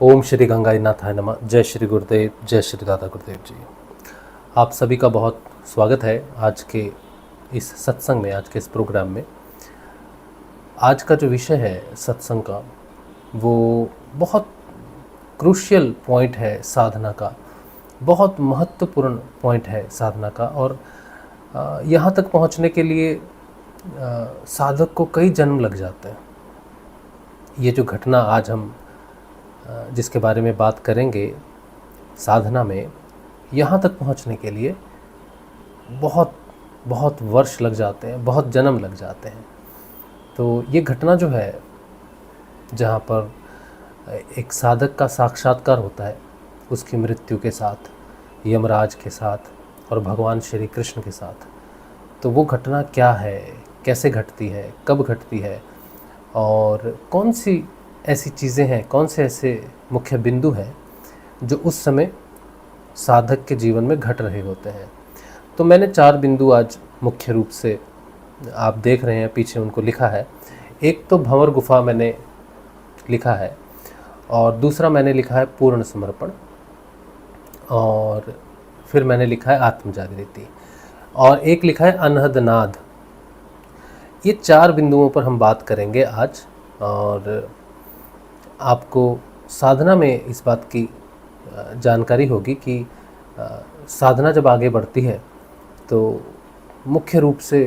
ओम श्री गंगानाथाय नमः। जय श्री गुरुदेव, जय श्री दादा गुरुदेव जी। आप सभी का बहुत स्वागत है आज के इस सत्संग में, आज के इस प्रोग्राम में। आज का जो विषय है सत्संग का, वो बहुत क्रूशियल पॉइंट है साधना का, बहुत महत्वपूर्ण पॉइंट है साधना का। और यहाँ तक पहुँचने के लिए साधक को कई जन्म लग जाते हैं। ये जो घटना आज हम जिसके बारे में बात करेंगे साधना में, यहाँ तक पहुँचने के लिए बहुत बहुत वर्ष लग जाते हैं, बहुत जन्म लग जाते हैं। तो ये घटना जो है, जहाँ पर एक साधक का साक्षात्कार होता है उसकी मृत्यु के साथ, यमराज के साथ और भगवान श्री कृष्ण के साथ, तो वो घटना क्या है, कैसे घटती है, कब घटती है और कौन सी ऐसी चीज़ें हैं, कौन से ऐसे मुख्य बिंदु हैं जो उस समय साधक के जीवन में घट रहे होते हैं। तो मैंने 4 बिंदु आज मुख्य रूप से, आप देख रहे हैं पीछे उनको लिखा है। एक तो भंवर गुफा मैंने लिखा है, और दूसरा मैंने लिखा है पूर्ण समर्पण, और फिर मैंने लिखा है आत्मजागृति, और एक लिखा है अनहद नाद। ये 4 बिंदुओं पर हम बात करेंगे आज। और आपको साधना में इस बात की जानकारी होगी कि साधना जब आगे बढ़ती है तो मुख्य रूप से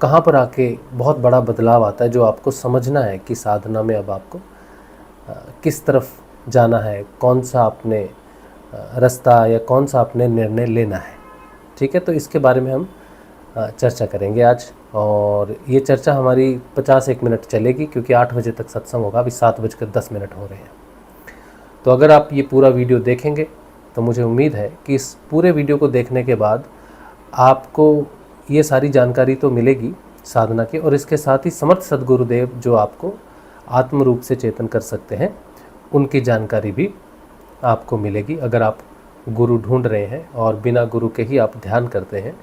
कहाँ पर आके बहुत बड़ा बदलाव आता है, जो आपको समझना है कि साधना में अब आपको किस तरफ जाना है, कौन सा आपने रास्ता या कौन सा आपने निर्णय लेना है। ठीक है, तो इसके बारे में हम चर्चा करेंगे आज। और ये चर्चा हमारी 50-1 मिनट चलेगी, क्योंकि 8 बजे तक सत्संग होगा। अभी 7:10 हो रहे हैं। तो अगर आप ये पूरा वीडियो देखेंगे तो मुझे उम्मीद है कि इस पूरे वीडियो को देखने के बाद आपको ये सारी जानकारी तो मिलेगी साधना की, और इसके साथ ही समर्थ सद्गुरुदेव जो आपको आत्म रूप से चेतन कर सकते हैं, उनकी जानकारी भी आपको मिलेगी। अगर आप गुरु ढूंढ रहे हैं और बिना गुरु के ही आप ध्यान करते हैं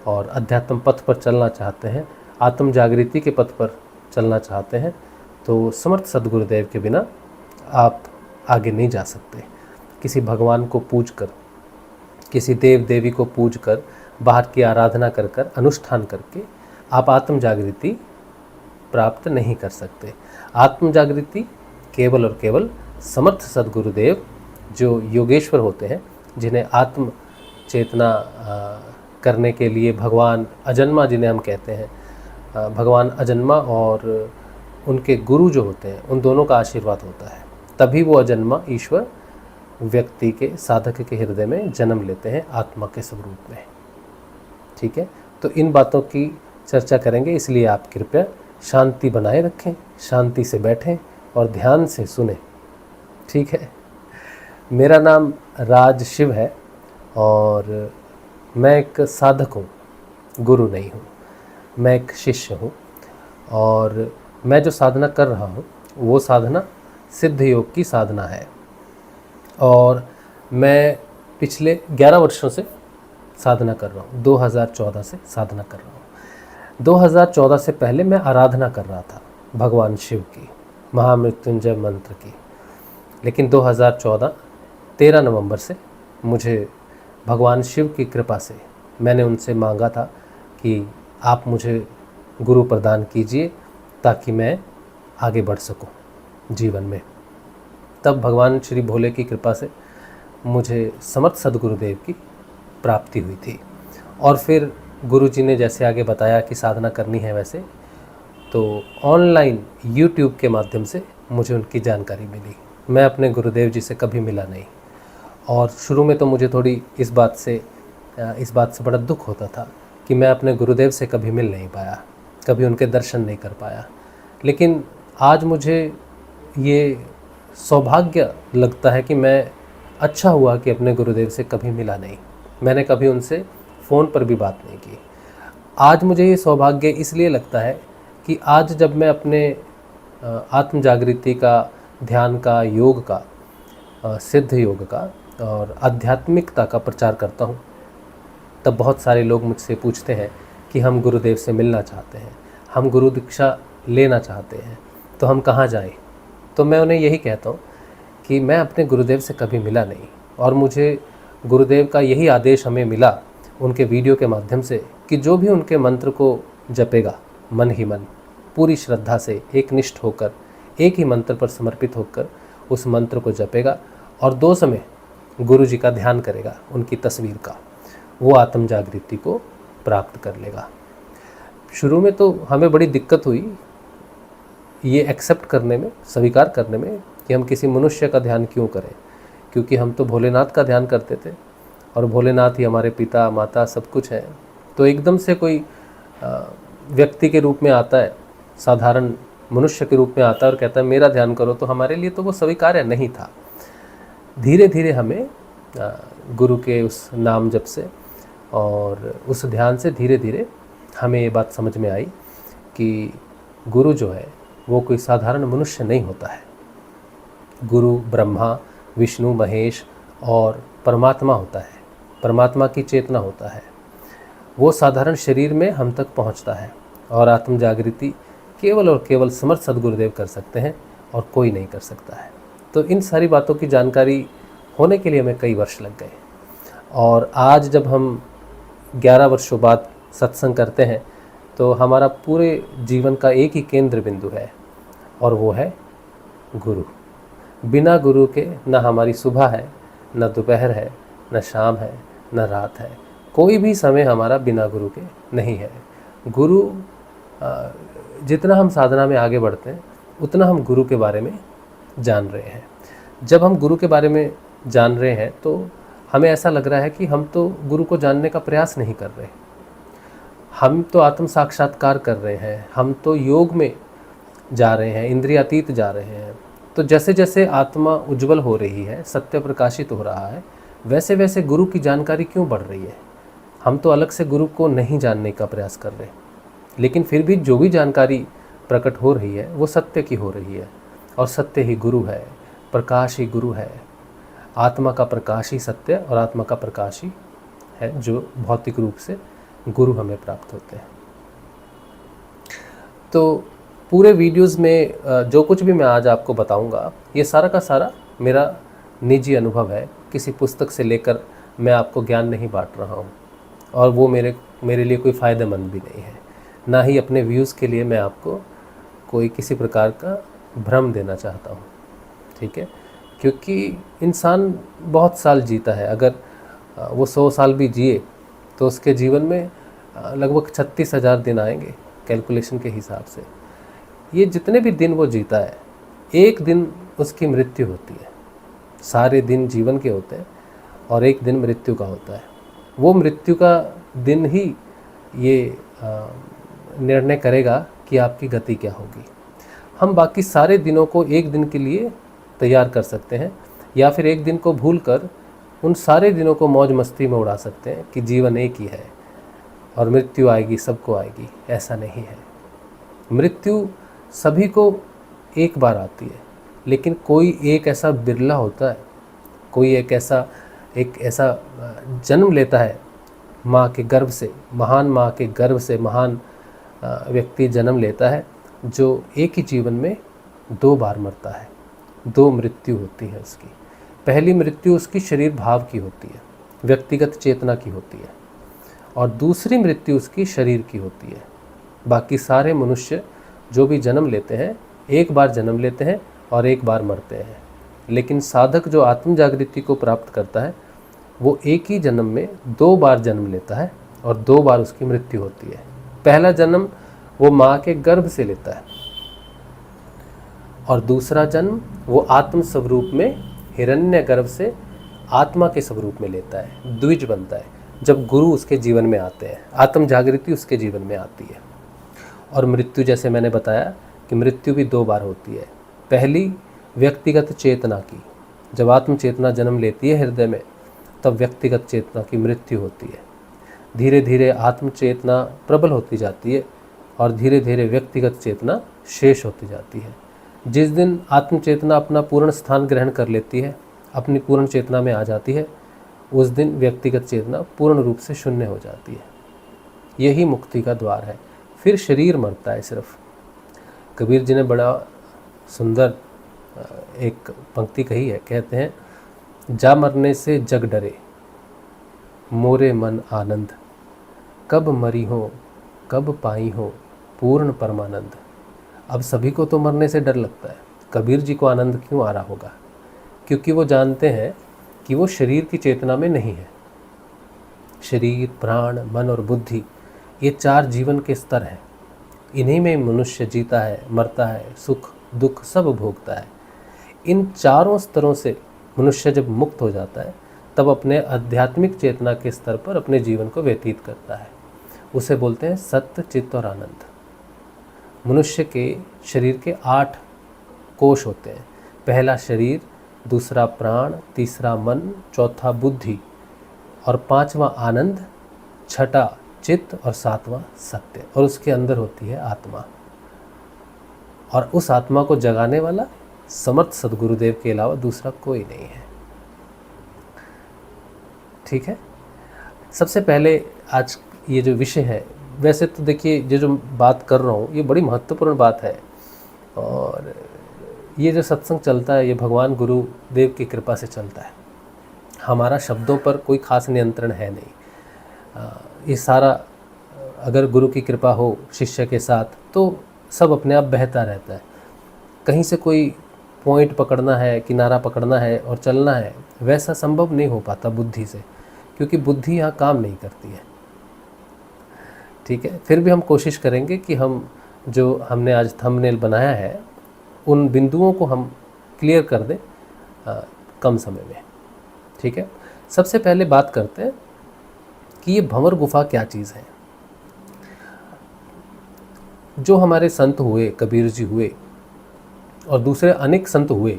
और अध्यात्म पथ पर चलना चाहते हैं, आत्म जागृति के पथ पर चलना चाहते हैं, तो समर्थ सद्गुरुदेव के बिना आप आगे नहीं जा सकते। किसी भगवान को पूजकर, किसी देव देवी को पूजकर, बाहर की आराधना कर कर, अनुष्ठान करके आप आत्म जागृति प्राप्त नहीं कर सकते। आत्म जागृति केवल और केवल समर्थ सद्गुरुदेव जो योगेश्वर होते हैं, जिन्हें आत्म चेतना करने के लिए भगवान अजन्मा, जिन्हें हम कहते हैं, भगवान अजन्मा और उनके गुरु जो होते हैं, उन दोनों का आशीर्वाद होता है, तभी वो अजन्मा ईश्वर व्यक्ति के, साधक के हृदय में जन्म लेते हैं आत्मा के स्वरूप में। ठीक है, तो इन बातों की चर्चा करेंगे, इसलिए आप कृपया शांति बनाए रखें, शांति से बैठें और ध्यान से सुने। ठीक है, मेरा नाम राज शिव है और मैं एक साधक हूँ, गुरु नहीं हूँ। मैं एक शिष्य हूँ, और मैं जो साधना कर रहा हूँ वो साधना सिद्ध योग की साधना है। और मैं पिछले 11 वर्षों से साधना कर रहा हूँ, 2014 से साधना कर रहा हूँ। 2014 से पहले मैं आराधना कर रहा था भगवान शिव की, महामृत्युंजय मंत्र की। लेकिन 2014 13 नवंबर से मुझे भगवान शिव की कृपा से, मैंने उनसे मांगा था कि आप मुझे गुरु प्रदान कीजिए ताकि मैं आगे बढ़ सकूं जीवन में। तब भगवान श्री भोले की कृपा से मुझे समर्थ सद्गुरुदेव की प्राप्ति हुई थी। और फिर गुरु जी ने जैसे आगे बताया कि साधना करनी है, वैसे तो ऑनलाइन YouTube के माध्यम से मुझे उनकी जानकारी मिली। मैं अपने गुरुदेव जी से कभी मिला नहीं, और शुरू में तो मुझे थोड़ी इस बात से बड़ा दुख होता था कि मैं अपने गुरुदेव से कभी मिल नहीं पाया, कभी उनके दर्शन नहीं कर पाया। लेकिन आज मुझे ये सौभाग्य लगता है कि मैं अच्छा हुआ कि अपने गुरुदेव से कभी मिला नहीं, मैंने कभी उनसे फ़ोन पर भी बात नहीं की। आज मुझे ये सौभाग्य इसलिए लगता है कि आज जब मैं अपने आत्म जागृति का, ध्यान का, योग का, सिद्ध योग का और आध्यात्मिकता का प्रचार करता हूँ, तब बहुत सारे लोग मुझसे पूछते हैं कि हम गुरुदेव से मिलना चाहते हैं, हम गुरु दीक्षा लेना चाहते हैं, तो हम कहाँ जाएं। तो मैं उन्हें यही कहता हूँ कि मैं अपने गुरुदेव से कभी मिला नहीं, और मुझे गुरुदेव का यही आदेश हमें मिला उनके वीडियो के माध्यम से कि जो भी उनके मंत्र को जपेगा मन ही मन, पूरी श्रद्धा से, एक निष्ठ होकर, एक ही मंत्र पर समर्पित होकर उस मंत्र को जपेगा और 2 समय गुरु जी का ध्यान करेगा, उनकी तस्वीर का, वो आत्म जागृति को प्राप्त कर लेगा। शुरू में तो हमें बड़ी दिक्कत हुई ये एक्सेप्ट करने में, स्वीकार करने में कि हम किसी मनुष्य का ध्यान क्यों करें, क्योंकि हम तो भोलेनाथ का ध्यान करते थे और भोलेनाथ ही हमारे पिता माता सब कुछ है। तो एकदम से कोई व्यक्ति के रूप में आता है, साधारण मनुष्य के रूप में आता है और कहता है मेरा ध्यान करो, तो हमारे लिए तो वो स्वीकार्य नहीं था। धीरे धीरे हमें गुरु के उस नाम जप से और उस ध्यान से धीरे धीरे हमें ये बात समझ में आई कि गुरु जो है वो कोई साधारण मनुष्य नहीं होता है। गुरु ब्रह्मा, विष्णु, महेश और परमात्मा होता है, परमात्मा की चेतना होता है। वो साधारण शरीर में हम तक पहुंचता है और आत्म जागृति केवल और केवल समर्थ सद्गुरुदेव कर सकते हैं और कोई नहीं कर सकता है। तो इन सारी बातों की जानकारी होने के लिए हमें कई वर्ष लग गए, और आज जब हम 11 वर्षों बाद सत्संग करते हैं तो हमारा पूरे जीवन का एक ही केंद्र बिंदु है और वो है गुरु। बिना गुरु के न हमारी सुबह है, न दोपहर है, न शाम है, न रात है। कोई भी समय हमारा बिना गुरु के नहीं है। गुरु, जितना हम साधना में आगे बढ़ते हैं उतना हम गुरु के बारे में जान रहे हैं। जब हम गुरु के बारे में जान रहे हैं तो हमें ऐसा लग रहा है कि हम तो गुरु को जानने का प्रयास नहीं कर रहे, हम तो आत्म साक्षात्कार कर रहे हैं, हम तो योग में जा रहे हैं, इंद्रियातीत जा रहे हैं। तो जैसे जैसे आत्मा उज्जवल हो रही है, सत्य प्रकाशित हो रहा है, वैसे वैसे गुरु की जानकारी क्यों बढ़ रही है? हम तो अलग से गुरु को नहीं जानने का प्रयास कर रहे, लेकिन फिर भी जो भी जानकारी प्रकट हो रही है वो सत्य की हो रही है, और सत्य ही गुरु है, प्रकाश ही गुरु है। आत्मा का प्रकाश ही सत्य और आत्मा का प्रकाश ही है जो भौतिक रूप से गुरु हमें प्राप्त होते हैं। तो पूरे वीडियोस में जो कुछ भी मैं आज आपको बताऊंगा ये सारा का सारा मेरा निजी अनुभव है। किसी पुस्तक से लेकर मैं आपको ज्ञान नहीं बांट रहा हूँ, और वो मेरे लिए कोई फ़ायदेमंद भी नहीं है। ना ही अपने व्यूज़ के लिए मैं आपको कोई किसी प्रकार का भ्रम देना चाहता हूँ, ठीक है? क्योंकि इंसान बहुत साल जीता है, अगर वो 100 साल भी जिए तो उसके जीवन में लगभग 36,000 दिन आएंगे कैलकुलेशन के हिसाब से। ये जितने भी दिन वो जीता है, एक दिन उसकी मृत्यु होती है। सारे दिन जीवन के होते हैं और एक दिन मृत्यु का होता है। वो मृत्यु का दिन ही ये निर्णय करेगा कि आपकी गति क्या होगी। हम बाकी सारे दिनों को एक दिन के लिए तैयार कर सकते हैं, या फिर एक दिन को भूलकर उन सारे दिनों को मौज मस्ती में उड़ा सकते हैं कि जीवन एक ही है और मृत्यु आएगी, सबको आएगी। ऐसा नहीं है। मृत्यु सभी को एक बार आती है, लेकिन कोई एक ऐसा बिरला होता है, कोई एक ऐसा जन्म लेता है माँ के गर्भ से, महान माँ के गर्भ से महान व्यक्ति जन्म लेता है जो एक ही जीवन में 2 बार मरता है। 2 मृत्यु होती है उसकी। पहली मृत्यु उसकी शरीर भाव की होती है, व्यक्तिगत चेतना की होती है, और दूसरी मृत्यु उसकी शरीर की होती है। बाकी सारे मनुष्य जो भी जन्म लेते हैं, एक बार जन्म लेते हैं और एक बार मरते हैं। लेकिन साधक जो आत्म जागृति को प्राप्त करता है वो एक ही जन्म में 2 बार जन्म लेता है और 2 बार उसकी मृत्यु होती है। पहला जन्म वो माँ के गर्भ से लेता है और दूसरा जन्म वो आत्म स्वरूप में हिरण्य गर्भ से आत्मा के स्वरूप में लेता है, द्विज बनता है। जब गुरु उसके जीवन में आते हैं, आत्म जागृति उसके जीवन में आती है। और मृत्यु, जैसे मैंने बताया कि मृत्यु भी 2 बार होती है। पहली व्यक्तिगत चेतना की, जब आत्म चेतना जन्म लेती है हृदय में, तब व्यक्तिगत चेतना की मृत्यु होती है। धीरे धीरे आत्म चेतना प्रबल होती जाती है और धीरे धीरे व्यक्तिगत चेतना शेष होती जाती है। जिस दिन आत्म चेतना अपना पूर्ण स्थान ग्रहण कर लेती है, अपनी पूर्ण चेतना में आ जाती है, उस दिन व्यक्तिगत चेतना पूर्ण रूप से शून्य हो जाती है। यही मुक्ति का द्वार है। फिर शरीर मरता है सिर्फ। कबीर जी ने बड़ा सुंदर एक पंक्ति कही है, कहते हैं जा मरने से जग डरे मोरे मन आनंद, कब मरी हो कब पाई हो पूर्ण परमानंद। अब सभी को तो मरने से डर लगता है, कबीर जी को आनंद क्यों आ रहा होगा? क्योंकि वो जानते हैं कि वो शरीर की चेतना में नहीं है। शरीर, प्राण, मन और बुद्धि, ये चार जीवन के स्तर हैं। इन्हीं में मनुष्य जीता है, मरता है, सुख दुख सब भोगता है। इन चारों स्तरों से मनुष्य जब मुक्त हो जाता है तब अपने आध्यात्मिक चेतना के स्तर पर अपने जीवन को व्यतीत करता है। उसे बोलते हैं सत्य, चित्त और आनंद। मनुष्य के शरीर के 8 कोश होते हैं। पहला शरीर, दूसरा प्राण, तीसरा मन, चौथा बुद्धि और 5वां आनंद, छठा चित्त और 7वां सत्य। और उसके अंदर होती है आत्मा। और उस आत्मा को जगाने वाला समर्थ सद्गुरुदेव के अलावा दूसरा कोई नहीं है। ठीक है। सबसे पहले आज ये जो विषय है, वैसे तो देखिए ये जो बात कर रहा हूँ ये बड़ी महत्वपूर्ण बात है, और ये जो सत्संग चलता है ये भगवान गुरुदेव की कृपा से चलता है। हमारा शब्दों पर कोई खास नियंत्रण है नहीं। ये सारा अगर गुरु की कृपा हो शिष्य के साथ तो सब अपने आप बहता रहता है। कहीं से कोई पॉइंट पकड़ना है, किनारा पकड़ना है और चलना है, वैसा संभव नहीं हो पाता बुद्धि से, क्योंकि बुद्धि यहाँ काम नहीं करती है। ठीक है। फिर भी हम कोशिश करेंगे कि हम जो हमने आज थंबनेल बनाया है उन बिंदुओं को हम क्लियर कर दें कम समय में। ठीक है। सबसे पहले बात करते हैं कि ये भंवर गुफा क्या चीज़ है। जो हमारे संत हुए, कबीर जी हुए और दूसरे अनेक संत हुए,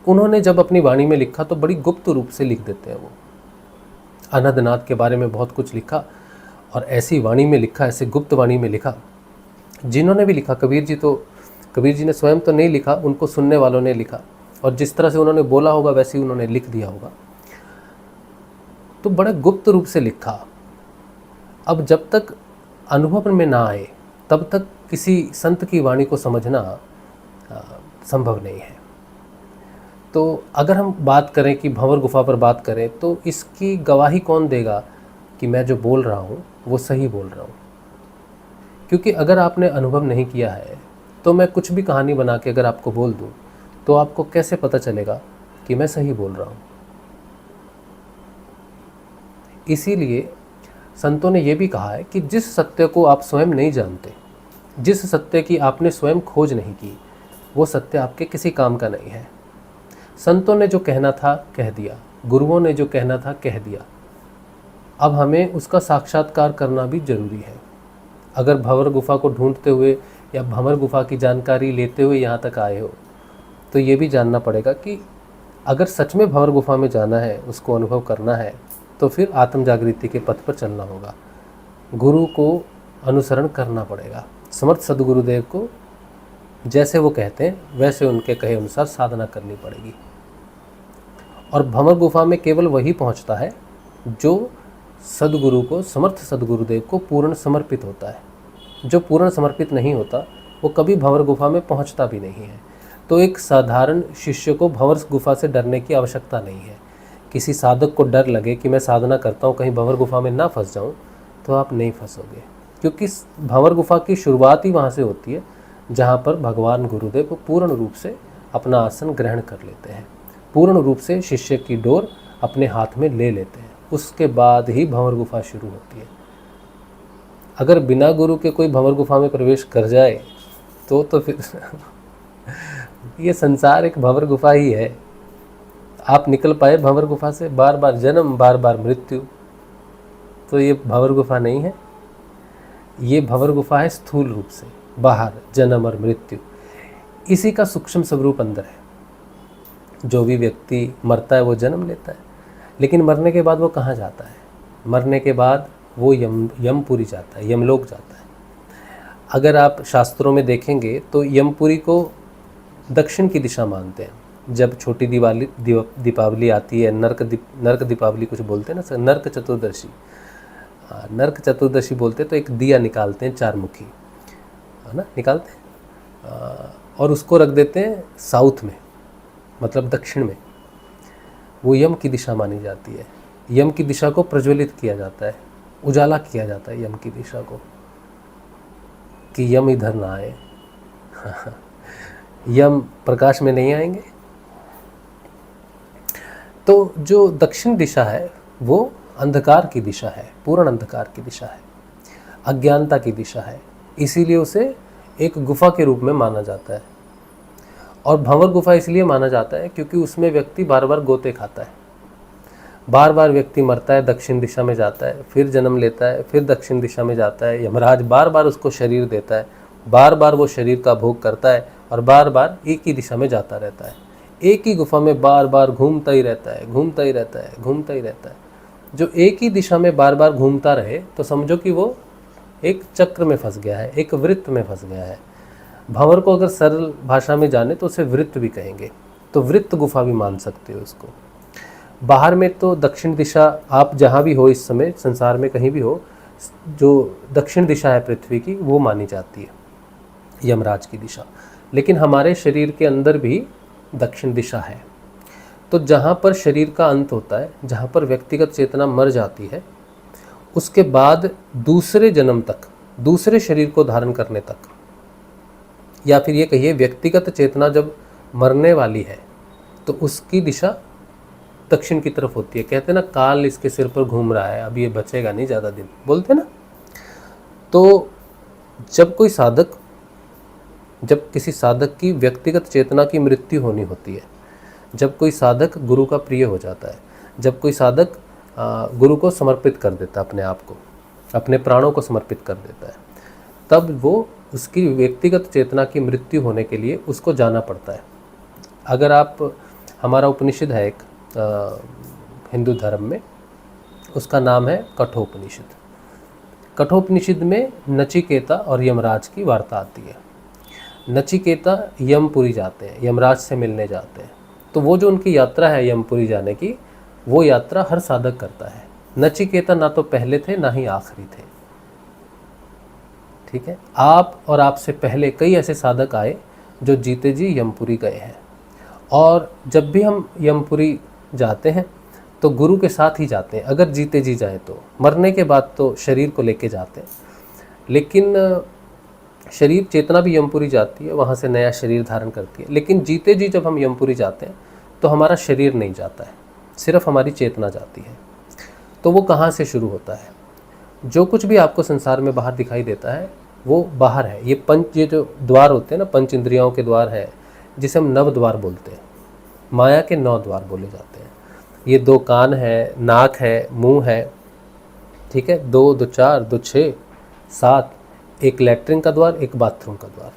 उन्होंने जब अपनी वाणी में लिखा तो बड़ी गुप्त रूप से लिख देते हैं। वो अनहदनाथ के बारे में बहुत कुछ लिखा और ऐसी वाणी में लिखा, ऐसे गुप्त वाणी में लिखा। जिन्होंने भी लिखा, कबीर जी ने स्वयं तो नहीं लिखा, उनको सुनने वालों ने लिखा, और जिस तरह से उन्होंने बोला होगा वैसे ही उन्होंने लिख दिया होगा। तो बड़े गुप्त रूप से लिखा। अब जब तक अनुभव में ना आए तब तक किसी संत की वाणी को समझना संभव नहीं है। तो अगर हम बात करें कि भंवर गुफा पर बात करें तो इसकी गवाही कौन देगा कि मैं जो बोल रहा हूँ वो सही बोल रहा हूँ? क्योंकि अगर आपने अनुभव नहीं किया है तो मैं कुछ भी कहानी बना के अगर आपको बोल दूँ तो आपको कैसे पता चलेगा कि मैं सही बोल रहा हूँ? इसीलिए संतों ने यह भी कहा है कि जिस सत्य को आप स्वयं नहीं जानते, जिस सत्य की आपने स्वयं खोज नहीं की, वो सत्य आपके किसी काम का नहीं है। संतों ने जो कहना था कह दिया, गुरुओं ने जो कहना था कह दिया। अब हमें उसका साक्षात्कार करना भी जरूरी है। अगर भंवर गुफा को ढूंढते हुए या भंवर गुफा की जानकारी लेते हुए यहाँ तक आए हो तो ये भी जानना पड़ेगा कि अगर सच में भंवर गुफा में जाना है, उसको अनुभव करना है, तो फिर आत्म जागृति के पथ पर चलना होगा। गुरु को अनुसरण करना पड़ेगा। समर्थ सद्गुरुदेव को जैसे वो कहते हैं वैसे उनके कहे अनुसार साधना करनी पड़ेगी। और भंवर गुफा में केवल वही पहुंचता है जो सद्गुरु को, समर्थ सद्गुरुदेव को पूर्ण समर्पित होता है। जो पूर्ण समर्पित नहीं होता वो कभी भंवर गुफा में पहुंचता भी नहीं है। तो एक साधारण शिष्य को भंवर गुफा से डरने की आवश्यकता नहीं है। किसी साधक को डर लगे कि मैं साधना करता हूँ कहीं भंवर गुफा में ना फंस जाऊँ, तो आप नहीं फंसोगे, क्योंकि भंवर गुफा की शुरुआत ही वहाँ से होती है जहाँ पर भगवान गुरुदेव पूर्ण रूप से अपना आसन ग्रहण कर लेते हैं, पूर्ण रूप से शिष्य की डोर अपने हाथ में ले लेते हैं। उसके बाद ही भंवर गुफा शुरू होती है। अगर बिना गुरु के कोई भंवर गुफा में प्रवेश कर जाए तो फिर ये संसार एक भंवर गुफा ही है। आप निकल पाए भंवर गुफा से, बार बार जन्म, बार बार मृत्यु, तो ये भंवर गुफा नहीं है। ये भंवर गुफा है स्थूल रूप से, बाहर जन्म और मृत्यु, इसी का सूक्ष्म स्वरूप अंदर है। जो भी व्यक्ति मरता है वो जन्म लेता है, लेकिन मरने के बाद वो कहाँ जाता है? मरने के बाद वो यमपुरी जाता है, यमलोक जाता है। अगर आप शास्त्रों में देखेंगे तो यमपुरी को दक्षिण की दिशा मानते हैं। जब छोटी दीपावली आती है, नरक दीपावली कुछ बोलते हैं ना, नरक चतुर्दशी, नरक चतुर्दशी बोलते हैं, तो एक दिया निकालते हैं 4 मुखी, है ना, निकालते हैं। और उसको रख देते हैं साउथ में, मतलब दक्षिण में। वो यम की दिशा मानी जाती है। यम की दिशा को प्रज्वलित किया जाता है, उजाला किया जाता है यम की दिशा को, कि यम इधर ना आए। यम प्रकाश में नहीं आएंगे। तो जो दक्षिण दिशा है वो अंधकार की दिशा है, पूर्ण अंधकार की दिशा है, अज्ञानता की दिशा है। इसीलिए उसे एक गुफा के रूप में माना जाता है। और भंवर गुफा इसलिए माना जाता है क्योंकि उसमें व्यक्ति बार बार गोते खाता है, बार बार व्यक्ति मरता है, दक्षिण दिशा में जाता है, फिर जन्म लेता है, फिर दक्षिण दिशा में जाता है। यमराज बार बार उसको शरीर देता है, बार बार वो शरीर का भोग करता है और बार बार एक ही दिशा में जाता रहता है। एक ही गुफा में बार बार घूमता ही रहता है, घूमता ही रहता है, घूमता ही रहता है। जो एक ही दिशा में बार बार घूमता रहे तो समझो कि वो एक चक्र में फंस गया है, एक वृत्त में फंस गया है। भंवर को अगर सरल भाषा में जाने तो उसे वृत्त भी कहेंगे, तो वृत्त गुफा भी मान सकते हो उसको। बाहर में तो दक्षिण दिशा, आप जहाँ भी हो इस समय संसार में कहीं भी हो, जो दक्षिण दिशा है पृथ्वी की वो मानी जाती है, यमराज की दिशा। लेकिन हमारे शरीर के अंदर भी दक्षिण दिशा है। तो जहाँ पर शरीर का अंत होता है, जहाँ पर व्यक्तिगत चेतना मर जाती है, उसके बाद दूसरे जन्म तक, दूसरे शरीर को धारण करने तक, या फिर ये कहिए व्यक्तिगत चेतना जब मरने वाली है तो उसकी दिशा दक्षिण की तरफ होती है। कहते हैं ना, काल इसके सिर पर घूम रहा है, अब ये बचेगा नहीं ज़्यादा दिन, बोलते हैं ना। तो जब कोई साधक, जब किसी साधक की व्यक्तिगत चेतना की मृत्यु होनी होती है, जब कोई साधक गुरु का प्रिय हो जाता है, जब कोई साधक गुरु को समर्पित कर देता है, अपने आप को, अपने प्राणों को समर्पित कर देता है, तब वो उसकी व्यक्तिगत चेतना की मृत्यु होने के लिए उसको जाना पड़ता है। अगर आप, हमारा उपनिषद है एक हिंदू धर्म में, उसका नाम है कठोपनिषद। कठोपनिषद में नचिकेता और यमराज की वार्ता आती है। नचिकेता यमपुरी जाते हैं, यमराज से मिलने जाते हैं। तो वो जो उनकी यात्रा है यमपुरी जाने की, वो यात्रा हर साधक करता है। नचिकेता ना तो पहले थे ना ही आखिरी थे, ठीक है। आप और आपसे पहले कई ऐसे साधक आए जो जीते जी यमपुरी गए हैं। और जब भी हम यमपुरी जाते हैं तो गुरु के साथ ही जाते हैं। अगर जीते जी जाए तो, मरने के बाद तो शरीर को लेके जाते हैं, लेकिन शरीर चेतना भी यमपुरी जाती है, वहाँ से नया शरीर धारण करती है। लेकिन जीते जी जब हम यमपुरी जाते हैं तो हमारा शरीर नहीं जाता है, सिर्फ हमारी चेतना जाती है। तो वो कहाँ से शुरू होता है? जो कुछ भी आपको संसार में बाहर दिखाई देता है वो बाहर है। ये जो द्वार होते हैं ना, पंच इंद्रियों के द्वार है, जिसे हम नव द्वार बोलते हैं। माया के 9 द्वार बोले जाते हैं। ये 2 कान है, नाक है, मुंह है, ठीक है, 2, 2, 4, 2, 6, 7, एक लैट्रिन का द्वार, एक बाथरूम का द्वार,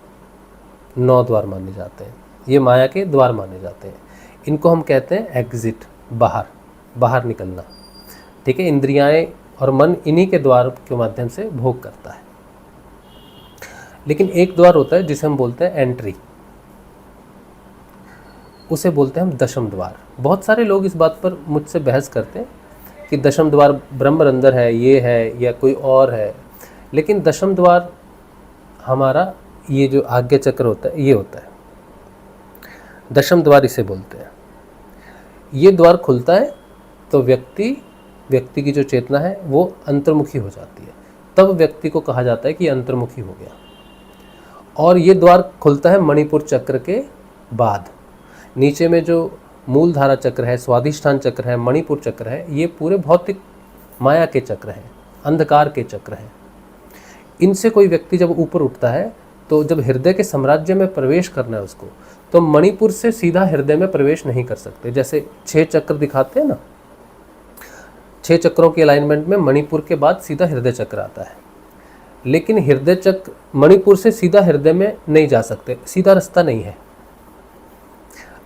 9 द्वार माने जाते हैं। ये माया के द्वार माने जाते हैं। इनको हम कहते हैं एग्जिट, बाहर, बाहर निकलना, ठीक है। इंद्रियाएं और मन इन्हीं के द्वार के माध्यम से भोग करता है। लेकिन एक द्वार होता है जिसे हम बोलते हैं एंट्री, उसे बोलते हैं हम दशम द्वार। बहुत सारे लोग इस बात पर मुझसे बहस करते हैं कि दशम द्वार ब्रह्मरंध्र है, ये है या कोई और है। लेकिन दशम द्वार हमारा ये जो आज्ञा चक्र होता है, ये होता है दशम द्वार, इसे बोलते हैं। ये द्वार खुलता है तो व्यक्ति की जो चेतना है वो अंतर्मुखी हो जाती है। तब व्यक्ति को कहा जाता है कि अंतर्मुखी हो गया। और ये द्वार खुलता है मणिपुर चक्र के बाद। नीचे में जो मूल धारा चक्र है, स्वाधिष्ठान चक्र है, मणिपुर चक्र है, ये पूरे भौतिक माया के चक्र हैं, अंधकार के चक्र हैं। इनसे कोई व्यक्ति जब ऊपर उठता है तो जब हृदय के साम्राज्य में प्रवेश करना है उसको, तो मणिपुर से सीधा हृदय में प्रवेश नहीं कर सकते। जैसे 6 चक्र दिखाते हैं ना, 6 चक्रों के अलाइनमेंट में मणिपुर के बाद सीधा हृदय चक्र आता है। लेकिन हृदय चक्र मणिपुर से सीधा हृदय में नहीं जा सकते, सीधा रास्ता नहीं है।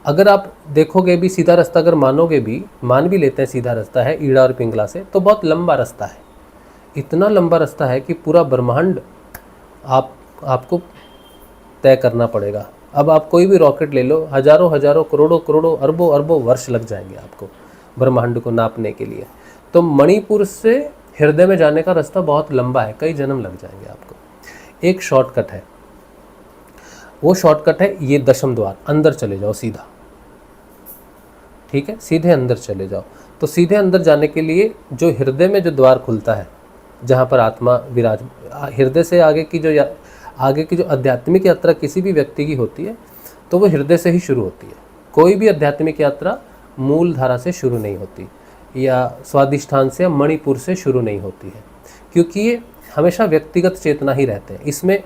अगर आप देखोगे भी सीधा रास्ता, अगर मानोगे भी, मान भी लेते हैं सीधा रास्ता है ईड़ा और पिंगला से, तो बहुत लंबा रास्ता है। इतना लंबा रास्ता है कि पूरा ब्रह्मांड आपको तय करना पड़ेगा। अब आप कोई भी रॉकेट ले लो, हजारों हजारों करोड़ों करोड़ों अरबों अरबों वर्ष लग जाएंगे आपको ब्रह्मांड को नापने के लिए। तो मणिपुर से हृदय में जाने का रास्ता बहुत लंबा है, कई जन्म लग जाएंगे आपको। एक शॉर्टकट है, वो शॉर्टकट है ये दशम द्वार, अंदर चले जाओ सीधा, ठीक है, सीधे अंदर चले जाओ। तो सीधे अंदर जाने के लिए जो हृदय में जो द्वार खुलता है, जहाँ पर आत्मा विराज, हृदय से आगे की जो आध्यात्मिक यात्रा किसी भी व्यक्ति की होती है तो वो हृदय से ही शुरू होती है। कोई भी आध्यात्मिक यात्रा मूल धारा से शुरू नहीं होती, या स्वादिष्ठान से या मणिपुर से शुरू नहीं होती है, क्योंकि ये हमेशा व्यक्तिगत चेतना ही रहते हैं। इसमें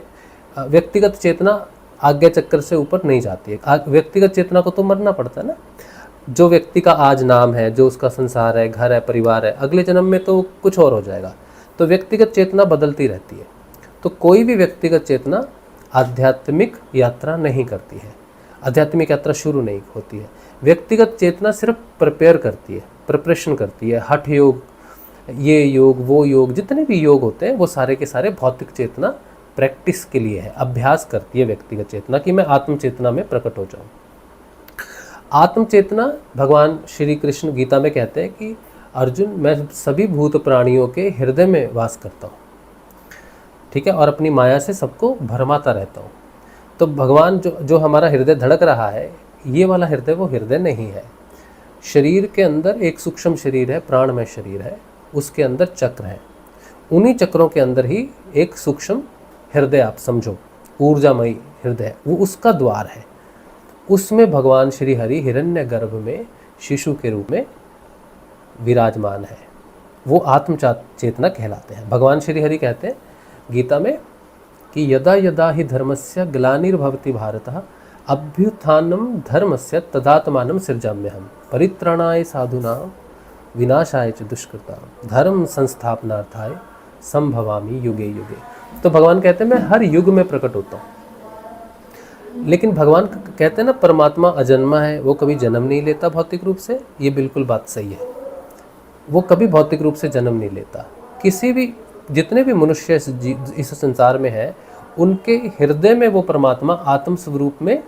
व्यक्तिगत चेतना आज्ञा चक्र से ऊपर नहीं जाती है। व्यक्तिगत चेतना को तो मरना पड़ता है ना। जो व्यक्ति का आज नाम है, जो उसका संसार है, घर है, परिवार है, अगले जन्म में तो कुछ और हो जाएगा। तो व्यक्तिगत चेतना बदलती रहती है। तो कोई भी व्यक्तिगत चेतना आध्यात्मिक यात्रा नहीं करती है, आध्यात्मिक यात्रा शुरू नहीं होती है। व्यक्तिगत चेतना सिर्फ प्रिपेयर करती है, प्रिपरेशन करती है। हठ योग, ये योग, वो योग, जितने भी योग होते हैं वो सारे के सारे भौतिक चेतना प्रैक्टिस के लिए है, अभ्यास करती है व्यक्तिगत चेतना कि मैं आत्म चेतना में प्रकट हो जाऊं। आत्म चेतना, भगवान श्री कृष्ण गीता में कहते हैं कि अर्जुन, मैं सभी भूत प्राणियों के हृदय में वास करता हूँ, ठीक है, और अपनी माया से सबको भरमाता रहता हूँ। तो भगवान जो हमारा हृदय धड़क रहा है, ये वाला हृदय वो हृदय नहीं है। शरीर के अंदर एक सूक्ष्म शरीर है, प्राणमय शरीर है, उसके अंदर चक्र है। उन्हीं चक्रों के अंदर ही एक सूक्ष्म हृदय, आप समझो ऊर्जामयी हृदय, वो उसका द्वार है। उसमें भगवान श्री हरि हिरण्य गर्भ में शिशु के रूप में विराजमान है। वो आत्म चेतना कहलाते हैं। भगवान श्री हरि कहते हैं गीता में कि यदा यदा ही धर्मस्य ग्लानिर्भवति भारतः अभ्युत्थानम धर्मस्य तदात्मानं सृजाम्यहम् परित्राणाय साधूनां विनाशाय च दुष्कृतां धर्म संस्थापनार्थाय संभवामि युगे युगे। तो भगवान कहते हैं मैं हर युग में प्रकट होता हूँ। लेकिन भगवान कहते हैं ना, परमात्मा अजन्मा है, वो कभी जन्म नहीं लेता भौतिक रूप से। ये बिल्कुल बात सही है, वो कभी भौतिक रूप से जन्म नहीं लेता। किसी भी, जितने भी मनुष्य इस संसार में है, उनके हृदय में वो परमात्मा आत्म स्वरूप में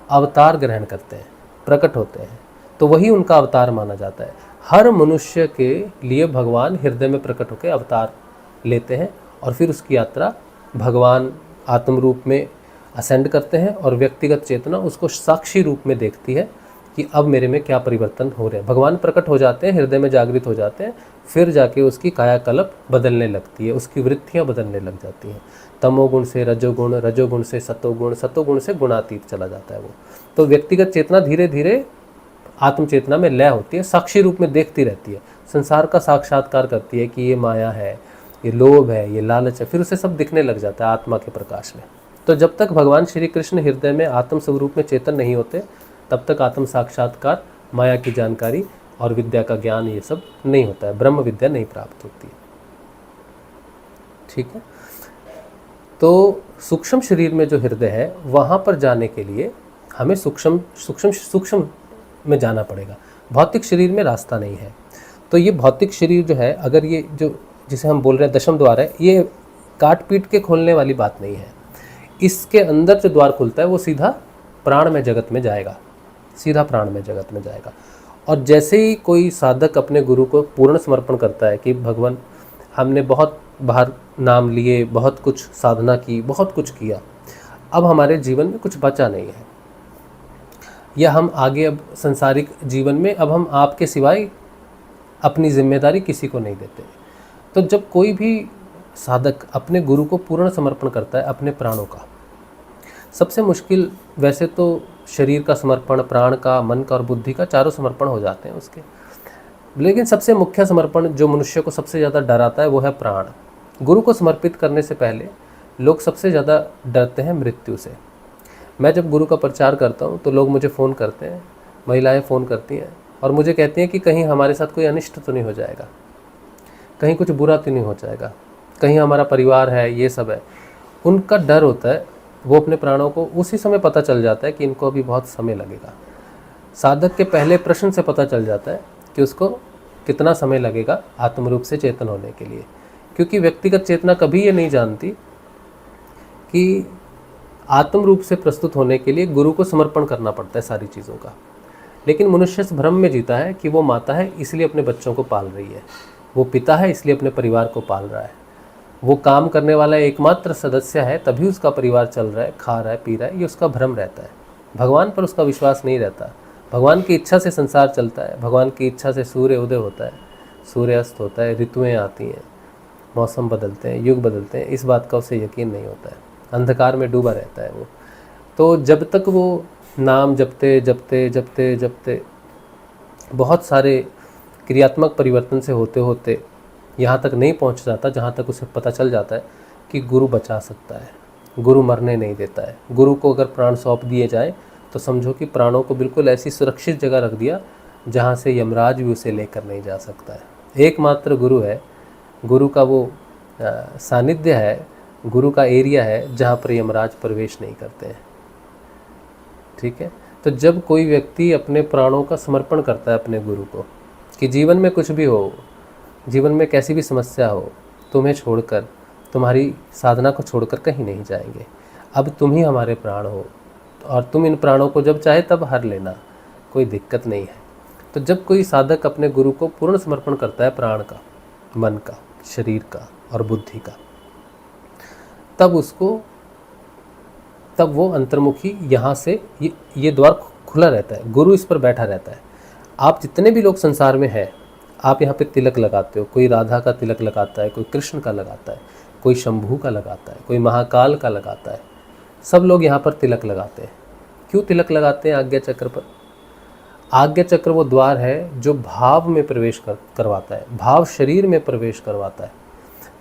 अवतार ग्रहण करते हैं, प्रकट होते हैं, तो वही उनका अवतार माना जाता है। हर मनुष्य के लिए भगवान हृदय में प्रकट होकर अवतार लेते हैं और फिर उसकी यात्रा भगवान आत्म रूप में असेंड करते हैं और व्यक्तिगत चेतना उसको साक्षी रूप में देखती है कि अब मेरे में क्या परिवर्तन हो रहे हैं। भगवान प्रकट हो जाते हैं, हृदय में जागृत हो जाते हैं, फिर जाके उसकी कायाकल्प बदलने लगती है, उसकी वृत्तियाँ बदलने लग जाती हैं। तमोगुण से रजोगुण, रजोगुण से सतोगुण, सतोगुण से गुणातीत चला जाता है वो। तो व्यक्तिगत चेतना धीरे धीरे आत्म चेतना में लय होती है, साक्षी रूप में देखती रहती है, संसार का साक्षात्कार करती है कि ये माया है, ये लोभ है, ये लालच है, फिर उसे सब दिखने लग जाता है आत्मा के प्रकाश में। तो जब तक भगवान श्री कृष्ण हृदय में आत्म स्वरूप में चेतन नहीं होते, तब तक आत्म साक्षात्कार, माया की जानकारी और विद्या का ज्ञान ये सब नहीं होता है, ब्रह्म विद्या नहीं प्राप्त होती है। ठीक है, तो सूक्ष्म शरीर में जो हृदय है, वहाँ पर जाने के लिए हमें सूक्ष्म में जाना पड़ेगा। भौतिक शरीर में रास्ता नहीं है। तो ये भौतिक शरीर जो है, अगर ये जो जिसे हम बोल रहे हैं दशम द्वार है, ये काट पीट के खोलने वाली बात नहीं है। इसके अंदर जो द्वार खुलता है वो सीधा प्राण में जगत में जाएगा, सीधा प्राण में जगत में जाएगा। और जैसे ही कोई साधक अपने गुरु को पूर्ण समर्पण करता है कि भगवान, हमने बहुत बाहर नाम लिए, बहुत कुछ साधना की, बहुत कुछ किया, अब हमारे जीवन में कुछ बचा नहीं है, या हम आगे अब संसारिक जीवन में अब हम आपके सिवाय अपनी जिम्मेदारी किसी को नहीं देते। तो जब कोई भी साधक अपने गुरु को पूर्ण समर्पण करता है, अपने प्राणों का, सबसे मुश्किल वैसे तो शरीर का समर्पण, प्राण का, मन का और बुद्धि का, चारों समर्पण हो जाते हैं उसके, लेकिन सबसे मुख्य समर्पण जो मनुष्य को सबसे ज़्यादा डराता है वो है प्राण। गुरु को समर्पित करने से पहले लोग सबसे ज़्यादा डरते हैं मृत्यु से। मैं जब गुरु का प्रचार करता हूँ तो लोग मुझे फ़ोन करते हैं, महिलाएं फ़ोन करती हैं और मुझे कहती हैं कि कहीं हमारे साथ कोई अनिष्ट तो नहीं हो जाएगा, कहीं कुछ बुरा तो नहीं हो जाएगा, कहीं हमारा परिवार है, ये सब है। उनका डर होता है, वो अपने प्राणों को उसी समय पता चल जाता है कि इनको अभी बहुत समय लगेगा। साधक के पहले प्रश्न से पता चल जाता है कि उसको कितना समय लगेगा आत्म रूप से चेतन होने के लिए, क्योंकि व्यक्तिगत चेतना कभी ये नहीं जानती कि आत्म रूप से प्रस्तुत होने के लिए गुरु को समर्पण करना पड़ता है सारी चीज़ों का। लेकिन मनुष्य इस भ्रम में जीता है कि वो माता है इसलिए अपने बच्चों को पाल रही है, वो पिता है इसलिए अपने परिवार को पाल रहा है, वो काम करने वाला एकमात्र सदस्य है, तभी उसका परिवार चल रहा है, खा रहा है, पी रहा है, ये उसका भ्रम रहता है। भगवान पर उसका विश्वास नहीं रहता। भगवान की इच्छा से संसार चलता है, भगवान की इच्छा से सूर्य उदय होता है, सूर्य अस्त होता है, ऋतुएं आती हैं, मौसम बदलते हैं, युग बदलते हैं, इस बात का उसे यकीन नहीं होता है, अंधकार में डूबा रहता है वो। तो जब तक वो नाम जपते जपते जपते जपते बहुत सारे क्रियात्मक परिवर्तन से होते होते यहाँ तक नहीं पहुँच जाता जहाँ तक उसे पता चल जाता है कि गुरु बचा सकता है, गुरु मरने नहीं देता है। गुरु को अगर प्राण सौंप दिए जाए तो समझो कि प्राणों को बिल्कुल ऐसी सुरक्षित जगह रख दिया जहाँ से यमराज भी उसे लेकर नहीं जा सकता है। एकमात्र गुरु है, गुरु का वो सानिध्य है, गुरु का एरिया है जहाँ पर यमराज प्रवेश नहीं करते हैं। ठीक है, तो जब कोई व्यक्ति अपने प्राणों का समर्पण करता है अपने गुरु को, कि जीवन में कुछ भी हो, जीवन में कैसी भी समस्या हो, तुम्हें छोड़कर, तुम्हारी साधना को छोड़कर कहीं नहीं जाएंगे, अब तुम ही हमारे प्राण हो और तुम इन प्राणों को जब चाहे तब हर लेना, कोई दिक्कत नहीं है। तो जब कोई साधक अपने गुरु को पूर्ण समर्पण करता है, प्राण का, मन का, शरीर का और बुद्धि का, तब वो अंतर्मुखी यहाँ से ये द्वार खुला रहता है, गुरु इस पर बैठा रहता है। आप जितने भी लोग संसार में हैं, आप यहाँ पे तिलक लगाते हो, कोई राधा का तिलक लगाता है, कोई कृष्ण का लगाता है, कोई शंभू का लगाता है, कोई महाकाल का लगाता है, सब लोग यहाँ पर तिलक लगाते हैं। क्यों तिलक लगाते हैं आज्ञा चक्र पर? आज्ञा चक्र वो द्वार है जो भाव में प्रवेश करवाता है, भाव शरीर में प्रवेश करवाता है।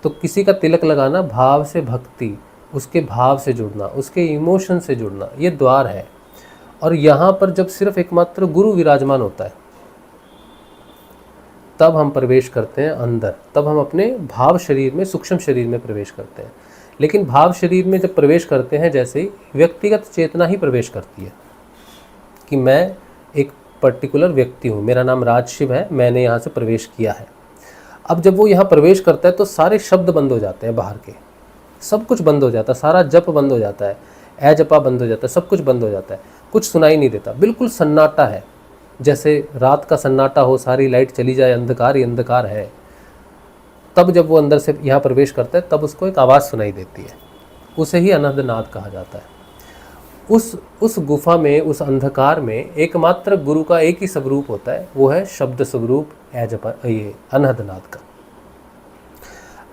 तो किसी का तिलक लगाना, भाव से भक्ति, उसके भाव से जुड़ना, उसके इमोशन से जुड़ना, ये द्वार है। और यहाँ पर जब सिर्फ एकमात्र गुरु विराजमान होता है, तब हम प्रवेश करते हैं अंदर, तब हम अपने भाव शरीर में, सूक्ष्म शरीर में प्रवेश करते हैं। लेकिन भाव शरीर में जब प्रवेश करते हैं, जैसे ही व्यक्तिगत चेतना ही प्रवेश करती है कि मैं एक पर्टिकुलर व्यक्ति हूँ, मेरा नाम राजशिव है, मैंने यहाँ से प्रवेश किया है। अब जब वो यहाँ प्रवेश करता है तो सारे शब्द बंद हो जाते हैं, बाहर के सब कुछ बंद हो जाता है, सारा जप बंद हो जाता है, जपा बंद हो जाता है, सब कुछ बंद हो जाता है, कुछ सुनाई नहीं देता, बिल्कुल सन्नाटा है। जैसे रात का सन्नाटा हो, सारी लाइट चली जाए, अंधकार ही अंधकार है। तब जब वो अंदर से यहाँ प्रवेश करता है, तब उसको एक आवाज़ सुनाई देती है, उसे ही अनहद नाद कहा जाता है। उस गुफा में, उस अंधकार में एकमात्र गुरु का एक ही स्वरूप होता है, वो है शब्द स्वरूप ये अनहद नाद का।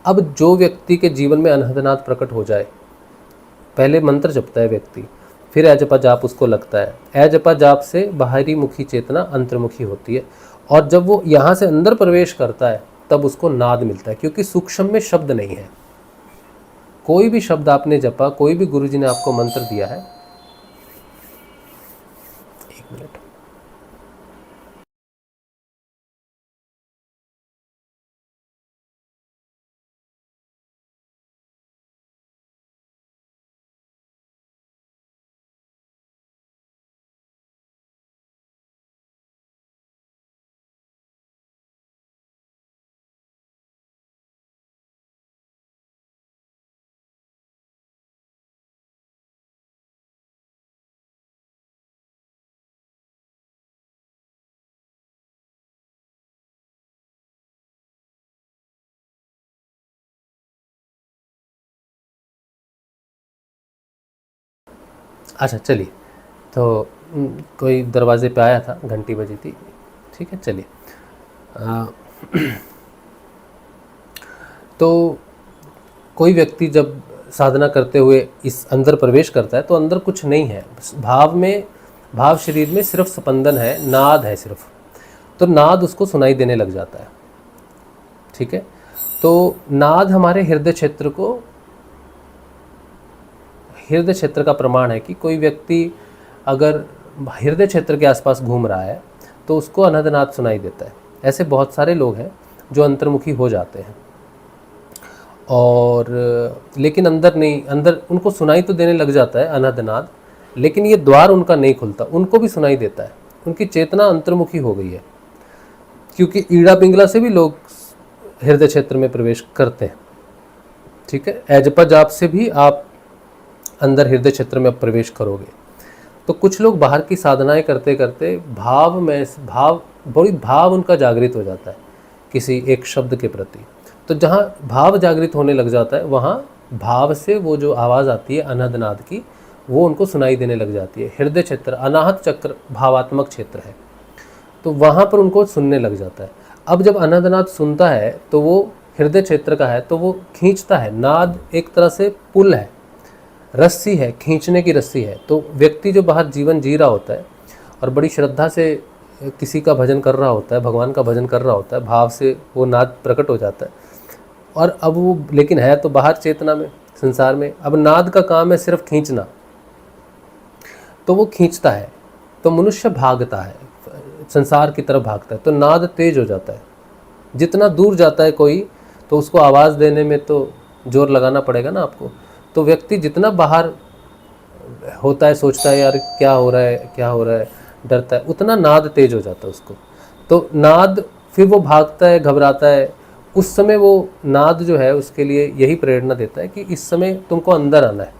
अब जो व्यक्ति के जीवन में अनहद नाद प्रकट हो जाए, पहले मंत्र जपता है व्यक्ति, फिर अजपा जाप उसको लगता है, अजपा जाप से बाहरी मुखी चेतना अंतर्मुखी होती है, और जब वो यहाँ से अंदर प्रवेश करता है तब उसको नाद मिलता है, क्योंकि सूक्ष्म में शब्द नहीं है। कोई भी शब्द आपने जपा, कोई भी गुरुजी ने आपको मंत्र दिया है, एक मिनट, अच्छा चलिए, तो कोई दरवाजे पे आया था, घंटी बजी थी, ठीक है चलिए। तो कोई व्यक्ति जब साधना करते हुए इस अंदर प्रवेश करता है तो अंदर कुछ नहीं है, भाव में, भाव शरीर में सिर्फ स्पंदन है, नाद है सिर्फ। तो नाद उसको सुनाई देने लग जाता है, ठीक है। तो नाद हमारे हृदय क्षेत्र का प्रमाण है कि कोई व्यक्ति अगर हृदय क्षेत्र के आसपास घूम रहा है तो उसको अनहद नाद सुनाई देता है। ऐसे बहुत सारे लोग हैं जो अंतर्मुखी हो जाते हैं, और लेकिन अंदर नहीं, अंदर उनको सुनाई तो देने लग जाता है अनहद नाद, लेकिन ये द्वार उनका नहीं खुलता। उनको भी सुनाई देता है, उनकी चेतना अंतर्मुखी हो गई है, क्योंकि ईड़ा पिंगला से भी लोग हृदय क्षेत्र में प्रवेश करते हैं, ठीक है। अजपा जाप से भी आप अंदर हृदय क्षेत्र में प्रवेश करोगे। तो कुछ लोग बाहर की साधनाएं करते करते भाव उनका जागृत हो जाता है किसी एक शब्द के प्रति, तो जहाँ भाव जागृत होने लग जाता है वहाँ भाव से वो जो आवाज़ आती है अनहद नाद की, वो उनको सुनाई देने लग जाती है। हृदय क्षेत्र, अनाहत चक्र भावात्मक क्षेत्र है, तो वहाँ पर उनको सुनने लग जाता है। अब जब अनहद नाद सुनता है तो वो हृदय क्षेत्र का है, तो वो खींचता है। नाद एक तरह से पुल है, रस्सी है, खींचने की रस्सी है। तो व्यक्ति जो बाहर जीवन जी रहा होता है और बड़ी श्रद्धा से किसी का भजन कर रहा होता है, भगवान का भजन कर रहा होता है, भाव से वो नाद प्रकट हो जाता है। और अब वो लेकिन है तो बाहर चेतना में, संसार में। अब नाद का काम है सिर्फ खींचना, तो वो खींचता है, तो मनुष्य भागता है, संसार की तरफ भागता है, तो नाद तेज हो जाता है। जितना दूर जाता है कोई, तो उसको आवाज़ देने में तो जोर लगाना पड़ेगा ना आपको। तो व्यक्ति जितना बाहर होता है, सोचता है यार क्या हो रहा है, क्या हो रहा है, डरता है, उतना नाद तेज हो जाता है उसको। तो नाद फिर वो भागता है, घबराता है। उस समय वो नाद जो है उसके लिए यही प्रेरणा देता है कि इस समय तुमको अंदर आना है,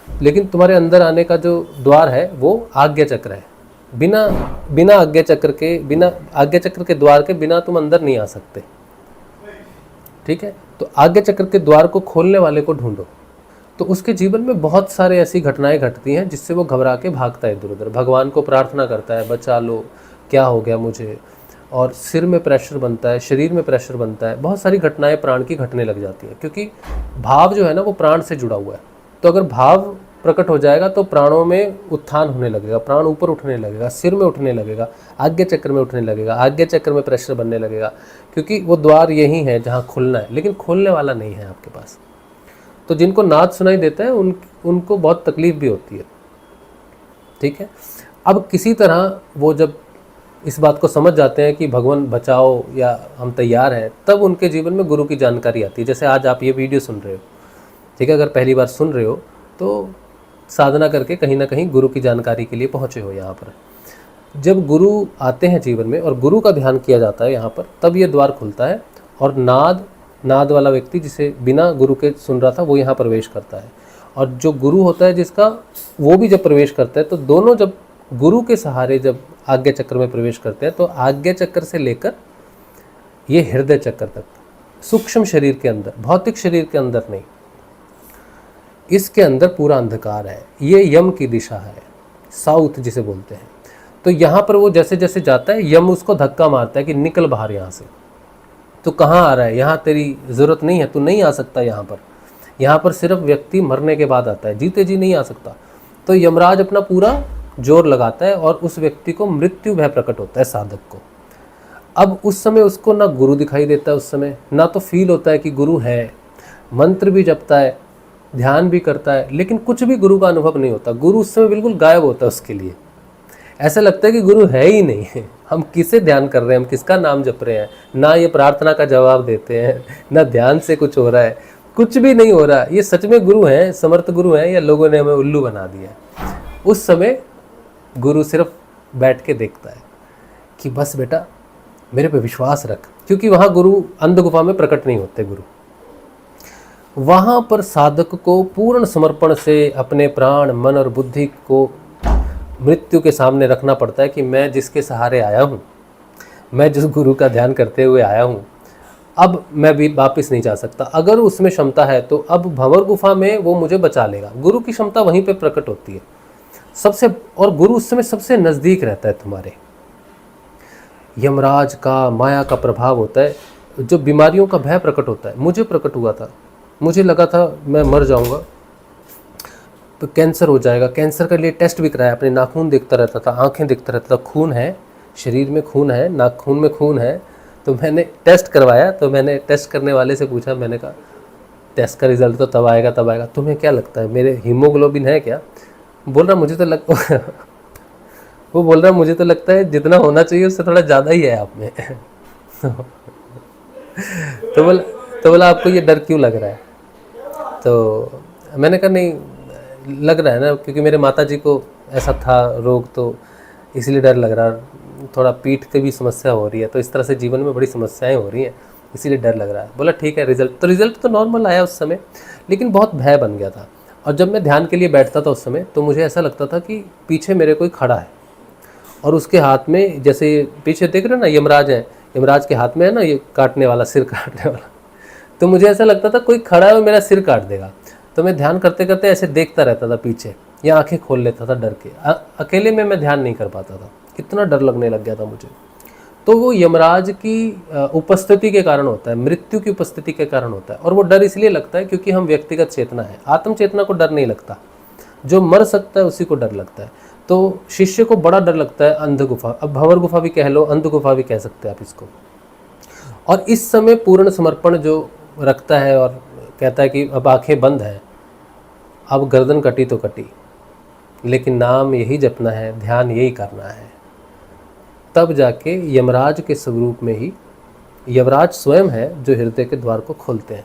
लेकिन तुम्हारे अंदर आने का जो द्वार है वो आज्ञा चक्र है। बिना आज्ञा चक्र के द्वार के बिना तुम अंदर नहीं आ सकते। ठीक है, तो आज्ञा चक्र के द्वार को खोलने वाले को ढूंढो। तो उसके जीवन में बहुत सारे ऐसी घटनाएं घटती हैं जिससे वो घबरा के भागता है इधर उधर, भगवान को प्रार्थना करता है, बचा लो, क्या हो गया मुझे, और सिर में प्रेशर बनता है, शरीर में प्रेशर बनता है। बहुत सारी घटनाएं प्राण की घटने लग जाती हैं, क्योंकि भाव जो है ना वो प्राण से जुड़ा हुआ है। तो अगर भाव प्रकट हो जाएगा तो प्राणों में उत्थान होने लगेगा, प्राण ऊपर उठने लगेगा, सिर में उठने लगेगा, आज्ञा चक्र में उठने लगेगा, आज्ञा चक्र में प्रेशर बनने लगेगा, क्योंकि वो द्वार यही है जहाँ खुलना है, लेकिन खोलने वाला नहीं है आपके पास। तो जिनको नाद सुनाई देता है उनको बहुत तकलीफ भी होती है। ठीक है, अब किसी तरह वो जब इस बात को समझ जाते हैं कि भगवान बचाओ या हम तैयार हैं, तब उनके जीवन में गुरु की जानकारी आती है। जैसे आज आप ये वीडियो सुन रहे हो, ठीक है, अगर पहली बार सुन रहे हो तो साधना करके कहीं ना कहीं गुरु की जानकारी के लिए पहुँचे हो यहाँ पर। जब गुरु आते हैं जीवन में और गुरु का ध्यान किया जाता है यहाँ पर, तब ये द्वार खुलता है और नाद वाला व्यक्ति जिसे बिना गुरु के सुन रहा था वो यहाँ प्रवेश करता है। और जो गुरु होता है जिसका, वो भी जब प्रवेश करता है, तो दोनों जब गुरु के सहारे जब आज्ञा चक्र में प्रवेश करते हैं, तो आज्ञा चक्र से लेकर ये हृदय चक्र तक, सूक्ष्म शरीर के अंदर, भौतिक शरीर के अंदर नहीं, इसके अंदर पूरा अंधकार है। ये यम की दिशा है, साउथ जिसे बोलते हैं। तो यहाँ पर वो जैसे जैसे जाता है, यम उसको धक्का मारता है कि निकल बाहर यहाँ से, तो कहाँ आ रहा है, यहाँ तेरी ज़रूरत नहीं है, तू नहीं आ सकता यहाँ पर। यहाँ पर सिर्फ व्यक्ति मरने के बाद आता है, जीते जी नहीं आ सकता। तो यमराज अपना पूरा जोर लगाता है और उस व्यक्ति को मृत्यु भय प्रकट होता है, साधक को। अब उस समय उसको ना गुरु दिखाई देता है, उस समय ना तो फील होता है कि गुरु है, मंत्र भी जपता है, ध्यान भी करता है, लेकिन कुछ भी गुरु का अनुभव नहीं होता। गुरु उस समय बिल्कुल गायब होता है उसके लिए। ऐसा लगता है कि गुरु है ही नहीं है। हम किसे ध्यान कर रहे हैं, हम किसका नाम जप रहे हैं, ना ये प्रार्थना का जवाब देते हैं, ना ध्यान से कुछ हो रहा है, कुछ भी नहीं हो रहा। ये सच में गुरु हैं, समर्थ गुरु हैं, या लोगों ने हमें उल्लू बना दिया। उस समय गुरु सिर्फ बैठ के देखता है कि बस बेटा मेरे पे विश्वास रख, क्योंकि वहाँ गुरु अंध गुफा में प्रकट नहीं होते। गुरु वहाँ पर साधक को पूर्ण समर्पण से अपने प्राण, मन और बुद्धि को मृत्यु के सामने रखना पड़ता है कि मैं जिसके सहारे आया हूँ, मैं जिस गुरु का ध्यान करते हुए आया हूँ, अब मैं भी वापस नहीं जा सकता। अगर उसमें क्षमता है तो अब भंवर गुफा में वो मुझे बचा लेगा। गुरु की क्षमता वहीं पे प्रकट होती है सबसे, और गुरु उस समय सबसे नज़दीक रहता है तुम्हारे। यमराज का, माया का प्रभाव होता है, जो बीमारियों का भय प्रकट होता है। मुझे प्रकट हुआ था, मुझे लगा था मैं मर जाऊंगा, तो कैंसर हो जाएगा। कैंसर के लिए टेस्ट भी कराया, अपने नाखून देखता रहता था, आंखें देखता रहता था, खून है शरीर में, खून है नाखून में, खून है। तो मैंने टेस्ट करवाया, तो मैंने टेस्ट करने वाले से पूछा, मैंने कहा टेस्ट का रिजल्ट तो तब आएगा, तब आएगा, तुम्हें क्या लगता है मेरे हीमोग्लोबिन है क्या? बोल रहा मुझे तो वो बोल रहा मुझे तो लगता है जितना होना चाहिए उससे थोड़ा ज़्यादा ही है आप में। तो बोला आपको ये डर क्यों लग रहा है? तो मैंने कहा नहीं लग रहा है ना, क्योंकि मेरे माताजी को ऐसा था रोग, तो इसलिए डर लग रहा, थोड़ा पीठ की भी समस्या हो रही है, तो इस तरह से जीवन में बड़ी समस्याएं हो रही हैं, इसीलिए डर लग रहा है। बोला ठीक है। रिजल्ट तो नॉर्मल आया उस समय, लेकिन बहुत भय बन गया था। और जब मैं ध्यान के लिए बैठता था उस समय, तो मुझे ऐसा लगता था कि पीछे मेरे कोई खड़ा है और उसके हाथ में, जैसे पीछे देख रहे हो ना यमराज है, यमराज के हाथ में है ना ये काटने वाला, सिर काटने वाला, तो मुझे ऐसा लगता था कोई खड़ा है और मेरा सिर काट देगा। तो मैं ध्यान करते करते ऐसे देखता रहता था पीछे, या आंखें खोल लेता था डर के। अकेले में मैं ध्यान नहीं कर पाता था, इतना डर लगने लग गया था मुझे। तो वो यमराज की उपस्थिति के कारण होता है, मृत्यु की उपस्थिति के कारण होता है। और वो डर इसलिए लगता है क्योंकि हम व्यक्तिगत चेतना है, आत्म चेतना को डर नहीं लगता, जो मर सकता है उसी को डर लगता है। तो शिष्य को बड़ा डर लगता है अंध गुफा, अब भंवर गुफा भी कह लो, अंध गुफा भी कह सकते हैं आप इसको। और इस समय पूर्ण समर्पण जो रखता है और कहता है कि अब आंखें बंद हैं, अब गर्दन कटी तो कटी, लेकिन नाम यही जपना है, ध्यान यही करना है, तब जाके यमराज के स्वरूप में ही यमराज स्वयं है जो हृदय के द्वार को खोलते हैं।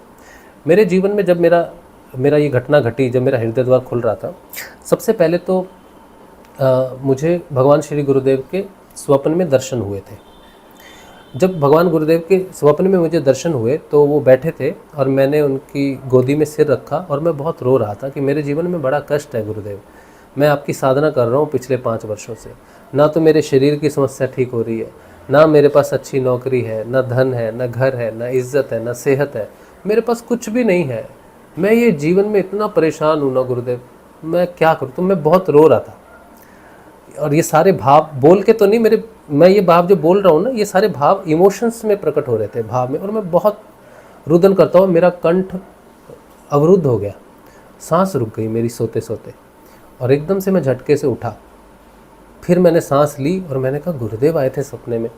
मेरे जीवन में जब मेरा ये घटना घटी, जब मेरा हृदय द्वार खुल रहा था, सबसे पहले तो मुझे भगवान श्री गुरुदेव के स्वप्न में दर्शन हुए थे। जब भगवान गुरुदेव के स्वप्न में मुझे दर्शन हुए तो वो बैठे थे और मैंने उनकी गोदी में सिर रखा और मैं बहुत रो रहा था कि मेरे जीवन में बड़ा कष्ट है गुरुदेव, मैं आपकी साधना कर रहा हूँ पिछले 5 वर्षों से, ना तो मेरे शरीर की समस्या ठीक हो रही है, ना मेरे पास अच्छी नौकरी है, ना धन है, ना घर है, ना इज्जत है, ना सेहत है, मेरे पास कुछ भी नहीं है, मैं ये जीवन में इतना परेशान हूँ ना गुरुदेव, मैं क्या करूँ। तो मैं बहुत रो रहा था और ये सारे भाव बोल के तो नहीं, मैं ये भाव जो बोल रहा हूँ ना, ये सारे भाव इमोशंस में प्रकट हो रहे थे, भाव में। और मैं बहुत रुदन करता हूँ, मेरा कंठ अवरुद्ध हो गया, सांस रुक गई मेरी सोते सोते, और एकदम से मैं झटके से उठा। फिर मैंने सांस ली और मैंने कहा गुरुदेव आए थे सपने में।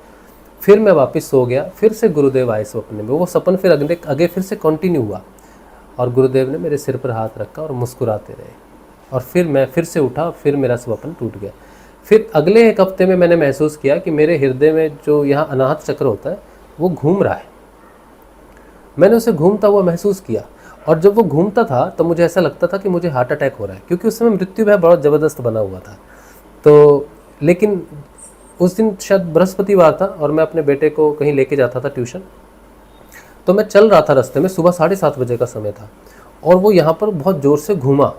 फिर मैं वापस सो गया, फिर से गुरुदेव आए सपने में। वो सपन फिर आगे फिर से कंटिन्यू हुआ और गुरुदेव ने मेरे सिर पर हाथ रखा और मुस्कुराते रहे। और फिर मैं फिर से उठा, फिर मेरा स्वप्न टूट गया। फिर अगले 1 हफ्ते में मैंने महसूस किया कि मेरे हृदय में जो यहाँ अनाहत चक्र होता है वो घूम रहा है। मैंने उसे घूमता हुआ महसूस किया, और जब वो घूमता था तो मुझे ऐसा लगता था कि मुझे हार्ट अटैक हो रहा है, क्योंकि उस समय मृत्यु भय बहुत ज़बरदस्त बना हुआ था। तो लेकिन उस दिन शायद बृहस्पतिवार था और मैं अपने बेटे को कहीं लेके जाता था ट्यूशन। तो मैं चल रहा था रास्ते में, सुबह 7:30 बजे का समय था, और वो यहाँ पर बहुत ज़ोर से घूमा।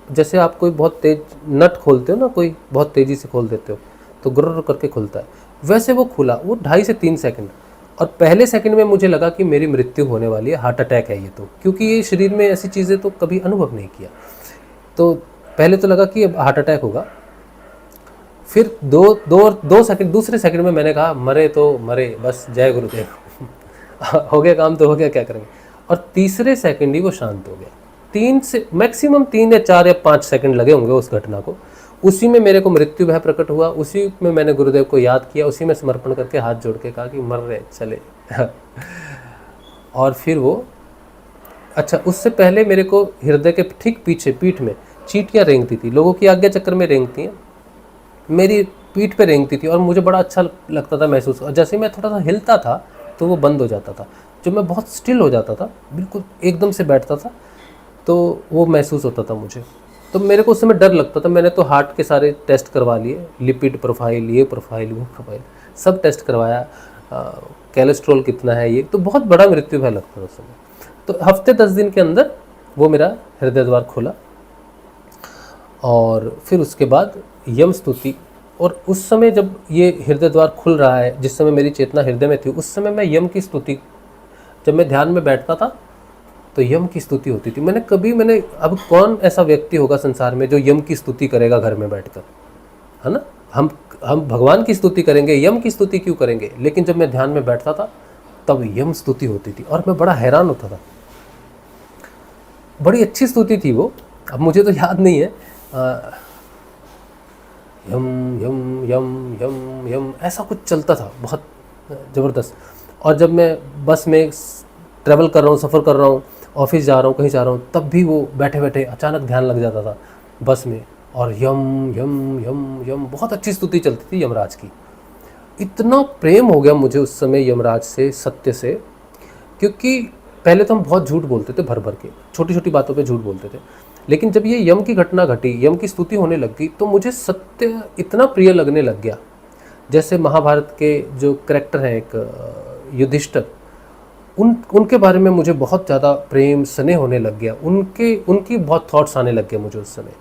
जैसे आप कोई बहुत तेज नट खोलते हो ना, कोई बहुत तेज़ी से खोल देते हो तो गुर्र करके खुलता है, वैसे वो खुला। वो 2.5 से 3 सेकंड, और पहले सेकंड में मुझे लगा कि मेरी मृत्यु होने वाली है, हार्ट अटैक है ये तो, क्योंकि ये शरीर में ऐसी चीज़ें तो कभी अनुभव नहीं किया। तो पहले तो लगा कि अब हार्ट अटैक होगा। फिर दो सेकंड, दूसरे सेकंड में मैंने कहा मरे तो मरे, बस जय गुरुदेव हो गया काम तो हो गया, क्या करेंगे। और तीसरे सेकंड ही वो शांत हो गया। 3 से मैक्सिमम 3 या 4 या 5 सेकंड लगे होंगे उस घटना को। उसी में मेरे को मृत्यु भय प्रकट हुआ, उसी में मैंने गुरुदेव को याद किया, उसी में समर्पण करके हाथ जोड़ के कहा कि मर रहे चले और फिर वो अच्छा, उससे पहले मेरे को हृदय के ठीक पीछे पीठ में चींटियाँ रेंगती थी, लोगों की आज्ञा चक्र में रेंगती हैं, मेरी पीठ पे रेंगती थी और मुझे बड़ा अच्छा लगता था महसूस। और जैसे मैं थोड़ा सा हिलता था तो वो बंद हो जाता था। जब मैं बहुत स्टिल हो जाता था, बिल्कुल एकदम से बैठता था, तो वो महसूस होता था मुझे। तो मेरे को उस समय डर लगता था। मैंने तो हार्ट के सारे टेस्ट करवा लिए, लिपिड प्रोफाइल, ये प्रोफाइल, वो प्रोफाइल, सब टेस्ट करवाया, कोलेस्ट्रॉल कितना है, ये तो बहुत बड़ा मृत्यु भय लगता था उस समय। तो हफ्ते 10 दिन के अंदर वो मेरा हृदय द्वार खुला, और फिर उसके बाद यम स्तुति। और उस समय जब ये हृदय द्वार खुल रहा है, जिस समय मेरी चेतना हृदय में थी, उस समय मैं यम की स्तुति, जब मैं ध्यान में बैठता था तो यम की स्तुति होती थी। मैंने अब कौन ऐसा व्यक्ति होगा संसार में जो यम की स्तुति करेगा घर में बैठकर, है ना। हम भगवान की स्तुति करेंगे, यम की स्तुति क्यों करेंगे। लेकिन जब मैं ध्यान में बैठता था तब यम स्तुति होती थी और मैं बड़ा हैरान होता था। बड़ी अच्छी स्तुति थी वो, अब मुझे तो याद नहीं है। यम यम यम यम यम ऐसा कुछ चलता था, बहुत ज़बरदस्त। और जब मैं बस में ट्रैवल कर रहा हूँ, सफ़र कर रहा हूँ, ऑफिस जा रहा हूँ, कहीं जा रहा हूँ, तब भी वो बैठे बैठे अचानक ध्यान लग जाता था बस में, और यम यम यम यम बहुत अच्छी स्तुति चलती थी यमराज की। इतना प्रेम हो गया मुझे उस समय यमराज से, सत्य से, क्योंकि पहले तो हम बहुत झूठ बोलते थे, भर भर के छोटी छोटी बातों पे झूठ बोलते थे। लेकिन जब ये यम की घटना घटी, यम की स्तुति होने लग गई, तो मुझे सत्य इतना प्रिय लगने लग गया। जैसे महाभारत के जो कैरेक्टर हैं, एक युधिष्ठिर, उनके बारे में मुझे बहुत ज़्यादा प्रेम स्नेह होने लग गया। उनकी बहुत थॉट्स आने लग गए मुझे उस समय।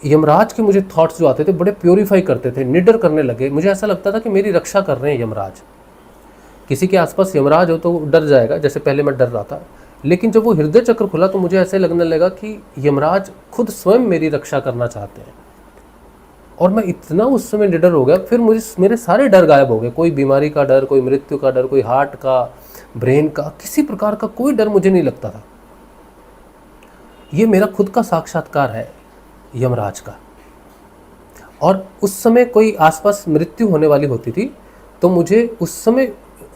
यमराज के मुझे थॉट्स जो आते थे बड़े प्योरीफाई करते थे, निडर करने लगे। मुझे ऐसा लगता था कि मेरी रक्षा कर रहे हैं यमराज। किसी के आसपास यमराज हो तो डर जाएगा, जैसे पहले मैं डर रहा था, लेकिन जब वो हृदय चक्र खुला तो मुझे ऐसे लगने लगा कि यमराज खुद स्वयं मेरी रक्षा करना चाहते हैं। और मैं इतना उस समय निडर हो गया, फिर मुझे मेरे सारे डर गायब हो गए। कोई बीमारी का डर, कोई मृत्यु का डर, कोई हार्ट का, ब्रेन का, किसी प्रकार का कोई डर मुझे नहीं लगता था। ये मेरा खुद का साक्षात्कार है यमराज का। और उस समय कोई आसपास मृत्यु होने वाली होती थी तो मुझे उस समय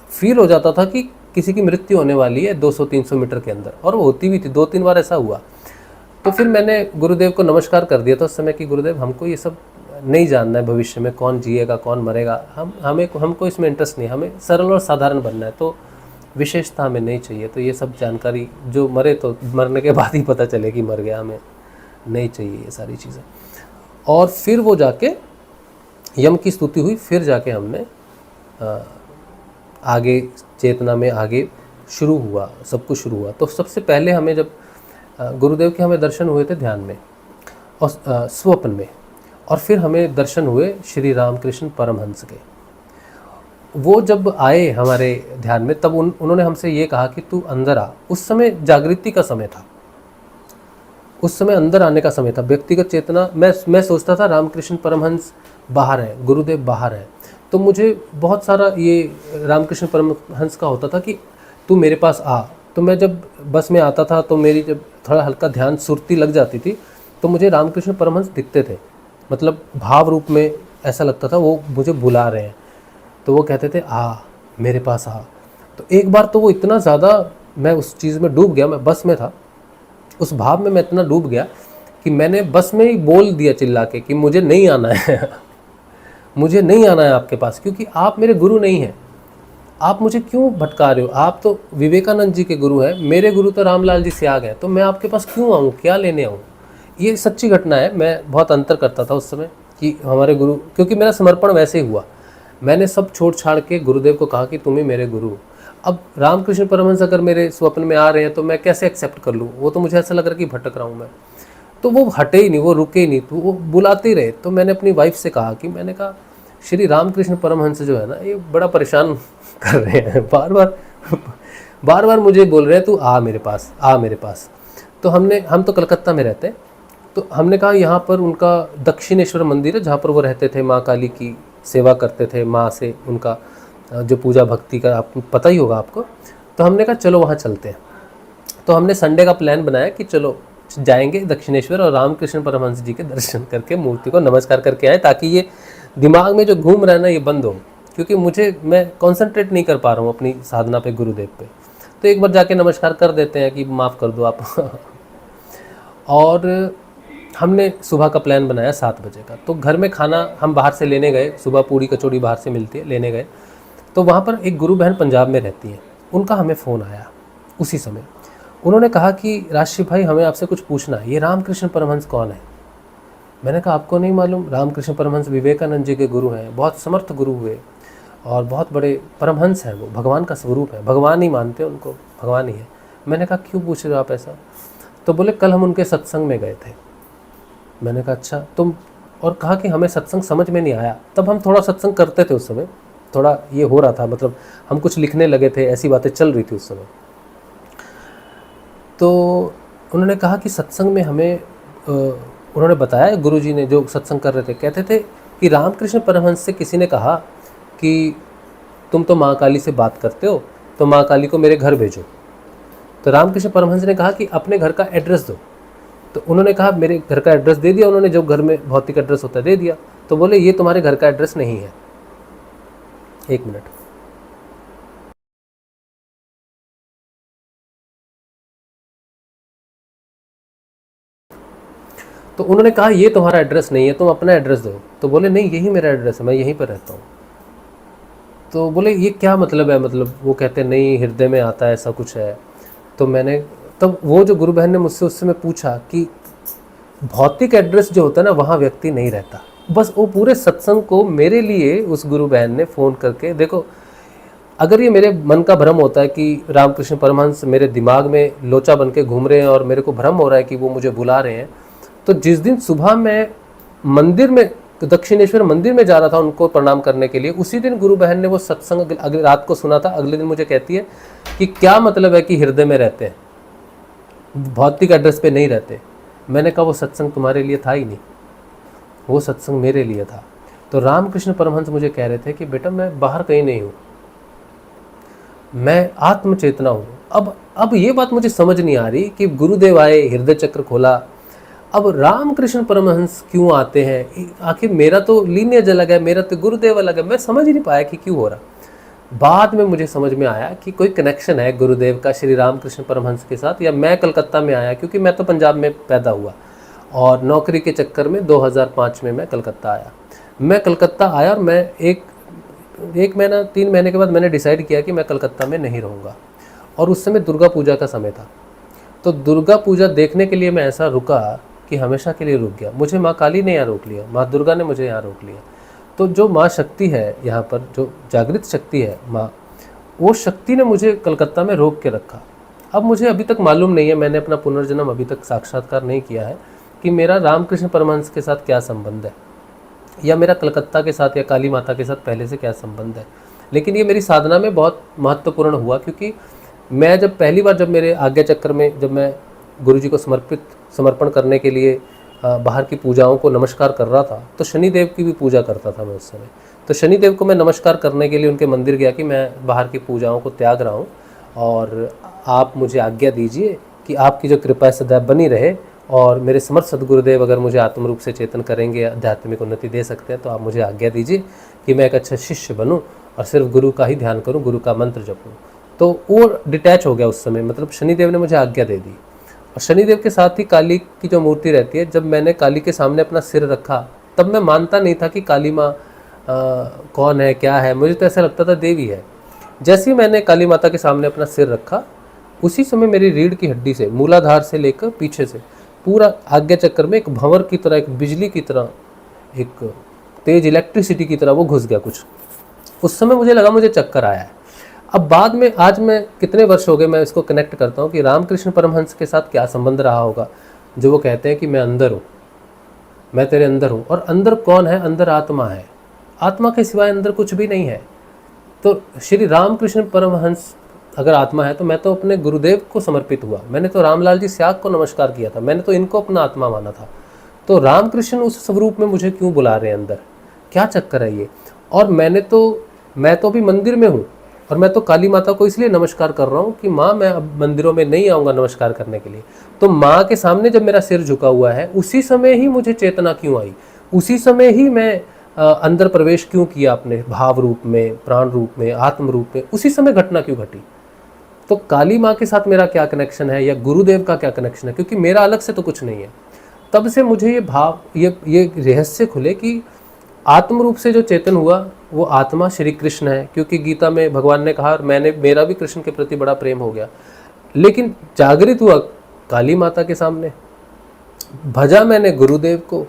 फील हो जाता था कि किसी की मृत्यु होने वाली है 200-300 मीटर के अंदर, और वो होती भी थी। 2-3 बार ऐसा हुआ। तो फिर मैंने गुरुदेव को नमस्कार कर दिया था उस समय कि गुरुदेव, हमको ये सब नहीं जानना है, भविष्य में कौन जिएगा कौन मरेगा, हमको इसमें इंटरेस्ट नहीं, हमें सरल और साधारण बनना है, तो विशेषता हमें नहीं चाहिए। तो ये सब जानकारी, जो मरे तो मरने के बाद ही पता चले कि मर गया, हमें नहीं चाहिए ये सारी चीज़ें। और फिर वो जाके यम की स्तुति हुई, फिर जाके हमने आगे चेतना में आगे शुरू हुआ, सब कुछ शुरू हुआ। तो सबसे पहले हमें जब गुरुदेव के हमें दर्शन हुए थे ध्यान में और स्वप्न में, और फिर हमें दर्शन हुए श्री रामकृष्ण परमहंस के। वो जब आए हमारे ध्यान में तब उन्होंने हमसे ये कहा कि तू अंदर आ। उस समय जागृति का समय था, उस समय अंदर आने का समय था। व्यक्तिगत चेतना, मैं सोचता था रामकृष्ण परमहंस बाहर है, गुरुदेव बाहर है, तो मुझे बहुत सारा ये रामकृष्ण परमहंस का होता था कि तू मेरे पास आ। तो मैं जब बस में आता था तो मेरी जब थोड़ा हल्का ध्यान सुरती लग जाती थी तो मुझे रामकृष्ण परमहंस दिखते थे, मतलब भाव रूप में ऐसा लगता था वो मुझे बुला रहे हैं। तो वो कहते थे आ मेरे पास आ। तो एक बार तो वो इतना ज़्यादा मैं उस चीज़ में डूब गया, मैं बस में था, उस भाव में मैं इतना डूब गया कि मैंने बस में ही बोल दिया चिल्ला के कि मुझे नहीं आना है मुझे नहीं आना है आपके पास, क्योंकि आप मेरे गुरु नहीं हैं। आप मुझे क्यों भटका रहे हो? आप तो विवेकानंद जी के गुरु हैं, मेरे गुरु तो रामलाल जी सियाग हैं, तो मैं आपके पास क्यों आऊँ, क्या लेने आऊँ? ये सच्ची घटना है। मैं बहुत अंतर करता था उस समय कि हमारे गुरु, क्योंकि मेरा समर्पण वैसे ही हुआ। मैंने सब छोड़ छाड़ के गुरुदेव को कहा कि तुम ही मेरे गुरु। अब रामकृष्ण परमहंस अगर मेरे स्वप्न में आ रहे हैं तो मैं कैसे एक्सेप्ट कर लूँ? वो तो मुझे ऐसा लग रहा है कि भटक रहा हूँ मैं। तो वो हटे ही नहीं, वो रुके ही नहीं, तो वो बुलाते ही रहे। तो मैंने अपनी वाइफ से कहा कि मैंने कहा श्री रामकृष्ण परमहंस जो है ना, ये बड़ा परेशान कर रहे हैं, बार बार मुझे बोल रहे हैं तू आ मेरे पास, आ मेरे पास। तो हम तो कलकत्ता में रहते हैं, तो हमने कहा यहाँ पर उनका दक्षिणेश्वर मंदिर है जहाँ पर वो रहते थे, माँ काली की सेवा करते थे, माँ से उनका जो पूजा भक्ति का आपको पता ही होगा आपको। तो हमने कहा चलो वहाँ चलते हैं। तो हमने संडे का प्लान बनाया कि चलो जाएंगे दक्षिणेश्वर और रामकृष्ण परमहंस जी के दर्शन करके मूर्ति को नमस्कार करके आए, ताकि ये दिमाग में जो घूम रहा है ना ये बंद हो, क्योंकि मैं कंसंट्रेट नहीं कर पा रहा हूँ अपनी साधना पे, गुरुदेव पे। तो एक बार जाके नमस्कार कर देते हैं कि माफ़ कर दो आप और हमने सुबह का प्लान बनाया 7 बजे का। तो घर में खाना हम बाहर से लेने गए, सुबह पूड़ी कचौड़ी बाहर से मिलती है, लेने गए। तो वहाँ पर एक गुरु बहन पंजाब में रहती हैं, उनका हमें फ़ोन आया उसी समय। उन्होंने कहा कि राजश्री भाई हमें आपसे कुछ पूछना है, ये रामकृष्ण परमहंस कौन है? मैंने कहा आपको नहीं मालूम? रामकृष्ण परमहंस विवेकानंद जी के गुरु हैं, बहुत समर्थ गुरु हुए और बहुत बड़े परमहंस हैं, वो भगवान का स्वरूप है, भगवान ही मानते हैं उनको, भगवान ही है। मैंने कहा क्यों पूछ रहे हो आप ऐसा? तो बोले कल हम उनके सत्संग में गए थे। मैंने कहा अच्छा तुम, और कहा कि हमें सत्संग समझ में नहीं आया। तब हम थोड़ा सत्संग करते थे उस समय, थोड़ा ये हो रहा था, मतलब हम कुछ लिखने लगे थे, ऐसी बातें चल रही थी उस समय। तो उन्होंने कहा कि सत्संग में हमें उन्होंने बताया, गुरुजी ने जो सत्संग कर रहे थे कहते थे कि रामकृष्ण परमहंस से किसी ने कहा कि तुम तो माँ काली से बात करते हो, तो माँ काली को मेरे घर भेजो। तो रामकृष्ण परमहंस ने कहा कि अपने घर का एड्रेस दो। तो उन्होंने कहा मेरे घर का एड्रेस दे दिया उन्होंने, जो घर में भौतिक एड्रेस होता है दे दिया। तो बोले ये तुम्हारे घर का एड्रेस नहीं है। 1 मिनट। तो उन्होंने कहा ये तुम्हारा एड्रेस नहीं है, तुम अपना एड्रेस दो। तो बोले नहीं यही मेरा एड्रेस है, मैं यहीं पर रहता हूँ। तो बोले ये क्या मतलब है? मतलब वो कहते नहीं हृदय में आता है, ऐसा कुछ है। तो मैंने तब वो जो गुरु बहन ने मुझसे उस समय पूछा कि भौतिक एड्रेस जो होता है ना वहाँ व्यक्ति नहीं रहता। बस वो पूरे सत्संग को मेरे लिए उस गुरु बहन ने फ़ोन करके, देखो अगर ये मेरे मन का भ्रम होता है कि रामकृष्ण परमहंस मेरे दिमाग में लोचा बन के घूम रहे हैं और मेरे को भ्रम हो रहा है कि वो मुझे बुला रहे हैं, तो जिस दिन सुबह मैं मंदिर में, दक्षिणेश्वर मंदिर में जा रहा था उनको प्रणाम करने के लिए, उसी दिन गुरु बहन ने वो सत्संग अगले रात को सुना था। अगले दिन मुझे कहती है कि क्या मतलब है कि हृदय में रहते हैं? भौतिक एड्रेस पे नहीं रहते। मैंने कहा वो सत्संग तुम्हारे लिए था ही नहीं, वो सत्संग मेरे लिए था। तो रामकृष्ण परमहंस मुझे कह रहे थे कि बेटा मैं बाहर कहीं नहीं हूँ, मैं आत्म चेतना हूँ। अब ये बात मुझे समझ नहीं आ रही कि गुरुदेव आए, हृदय चक्र खोला, अब रामकृष्ण परमहंस क्यों आते हैं? आखिर मेरा तो लीनियज अलग है, मेरा तो गुरुदेव अलग है। मैं समझ ही नहीं पाया कि क्यों हो रहा। बाद में मुझे समझ में आया कि कोई कनेक्शन है गुरुदेव का श्री रामकृष्ण परमहंस के साथ। या मैं कलकत्ता में आया, क्योंकि मैं तो पंजाब में पैदा हुआ और नौकरी के चक्कर में 2005 में मैं कलकत्ता आया। मैं कलकत्ता आया और मैं एक महीना 3 महीने के बाद मैंने डिसाइड किया कि मैं कलकत्ता में नहीं रहूँगा। और उस समय दुर्गा पूजा का समय था। तो दुर्गा पूजा देखने के लिए मैं ऐसा रुका कि हमेशा के लिए रुक गया। मुझे माँ काली ने यहाँ रोक लिया, माँ दुर्गा ने मुझे यहाँ रोक लिया। तो जो माँ शक्ति है यहाँ पर, जो जागृत शक्ति है माँ, वो शक्ति ने मुझे कलकत्ता में रोक के रखा। अब मुझे अभी तक मालूम नहीं है, मैंने अपना पुनर्जन्म अभी तक साक्षात्कार नहीं किया है कि मेरा रामकृष्ण परमहंस के साथ क्या संबंध है, या मेरा कलकत्ता के साथ या काली माता के साथ पहले से क्या संबंध है। लेकिन ये मेरी साधना में बहुत महत्वपूर्ण हुआ, क्योंकि मैं जब पहली बार, जब मेरे आज्ञा चक्र में, जब मैं गुरुजी को समर्पण करने के लिए बाहर की पूजाओं को नमस्कार कर रहा था, तो शनिदेव की भी पूजा करता था मैं उस समय। तो शनिदेव को मैं नमस्कार करने के लिए उनके मंदिर गया कि मैं बाहर की पूजाओं को त्याग रहा हूँ और आप मुझे आज्ञा दीजिए कि आपकी जो कृपा सदैव बनी रहे, और मेरे समर्थ सदगुरुदेव अगर मुझे आत्म रूप से चेतन करेंगे, आध्यात्मिक उन्नति दे सकते हैं, तो आप मुझे आज्ञा दीजिए कि मैं एक अच्छा शिष्य बनूं और सिर्फ गुरु का ही ध्यान करूं, गुरु का मंत्र जपूं। तो वो डिटैच हो गया उस समय, मतलब शनिदेव ने मुझे आज्ञा दे दी। और शनिदेव के साथ ही काली की जो मूर्ति रहती है, जब मैंने काली के सामने अपना सिर रखा, तब मैं मानता नहीं था कि काली माँ कौन है, क्या है। मुझे तो ऐसा लगता था देवी है। जैसे ही मैंने काली माता के सामने अपना सिर रखा, उसी समय मेरी रीढ़ की हड्डी से, मूलाधार से लेकर पीछे से पूरा आज्ञा चक्र में एक भंवर की तरह, एक बिजली की तरह, एक तेज इलेक्ट्रिसिटी की तरह वो घुस गया कुछ। उस समय मुझे लगा मुझे चक्कर आया है। अब बाद में, आज मैं कितने वर्ष हो गए मैं इसको कनेक्ट करता हूँ कि रामकृष्ण परमहंस के साथ क्या संबंध रहा होगा, जो वो कहते हैं कि मैं अंदर हूँ, मैं तेरे अंदर हूँ। और अंदर कौन है? अंदर आत्मा है। आत्मा के सिवाय अंदर कुछ भी नहीं है। तो श्री रामकृष्ण परमहंस अगर आत्मा है, तो मैं तो अपने गुरुदेव को समर्पित हुआ। मैंने तो रामलाल जी स्याग को नमस्कार किया था, मैंने तो इनको अपना आत्मा माना था। तो रामकृष्ण उस स्वरूप में मुझे क्यों बुला रहे हैं अंदर? क्या चक्कर है ये? और मैं तो अभी मंदिर में हूँ, और मैं तो काली माता को इसलिए नमस्कार कर रहा हूँ कि माँ, मैं अब मंदिरों में नहीं आऊँगा नमस्कार करने के लिए। तो माँ के सामने जब मेरा सिर झुका हुआ है, उसी समय ही मुझे चेतना क्यों आई? उसी समय ही मैं अंदर प्रवेश क्यों किया अपने भाव रूप में, प्राण रूप में, आत्म रूप में? उसी समय घटना क्यों घटी? तो काली माँ के साथ मेरा क्या कनेक्शन है, या गुरुदेव का क्या कनेक्शन है? क्योंकि मेरा अलग से तो कुछ नहीं है। तब से मुझे ये भाव, ये रहस्य खुले कि आत्म रूप से जो चेतन हुआ वो आत्मा श्री कृष्ण है। क्योंकि गीता में भगवान ने कहा, और मेरा भी कृष्ण के प्रति बड़ा प्रेम हो गया। लेकिन जागृत हुआ काली माता के सामने, भजा मैंने गुरुदेव को,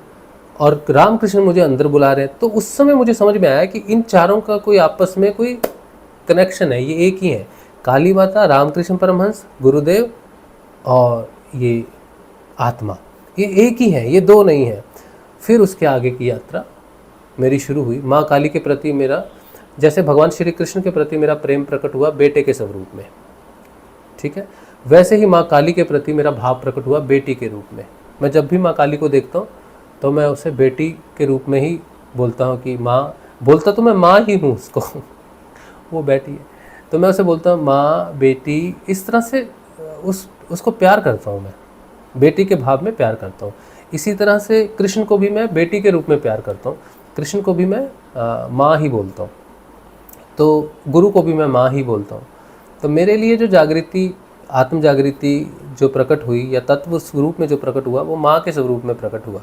और रामकृष्ण मुझे अंदर बुला रहे हैं। तो उस समय मुझे समझ में आया कि इन चारों का कोई आपस में कोई कनेक्शन है, ये एक ही है। काली माता, रामकृष्ण परमहंस, गुरुदेव और ये आत्मा, ये एक ही है, ये दो नहीं है। फिर उसके आगे की यात्रा मेरी शुरू हुई। माँ काली के प्रति मेरा, जैसे भगवान श्री कृष्ण के प्रति मेरा प्रेम प्रकट हुआ बेटे के स्वरूप में, ठीक है, वैसे ही माँ काली के प्रति मेरा भाव प्रकट हुआ बेटी के रूप में। मैं जब भी माँ काली को देखता हूँ तो मैं उसे बेटी के रूप में ही बोलता हूँ कि माँ, बोलता तो मैं माँ ही हूँ उसको वो बेटी है, तो मैं उसे बोलता हूँ माँ, बेटी, इस तरह से उसको प्यार करता हूँ। मैं बेटी के भाव में प्यार करता हूँ। इसी तरह से कृष्ण को भी मैं बेटी के रूप में प्यार करता हूँ, कृष्ण को भी मैं माँ ही बोलता हूँ, तो गुरु को भी मैं माँ ही बोलता हूँ। तो मेरे लिए जो जागृति, आत्म जागृति जो प्रकट हुई, या तत्व स्वरूप में जो प्रकट हुआ, वो माँ के स्वरूप में प्रकट हुआ।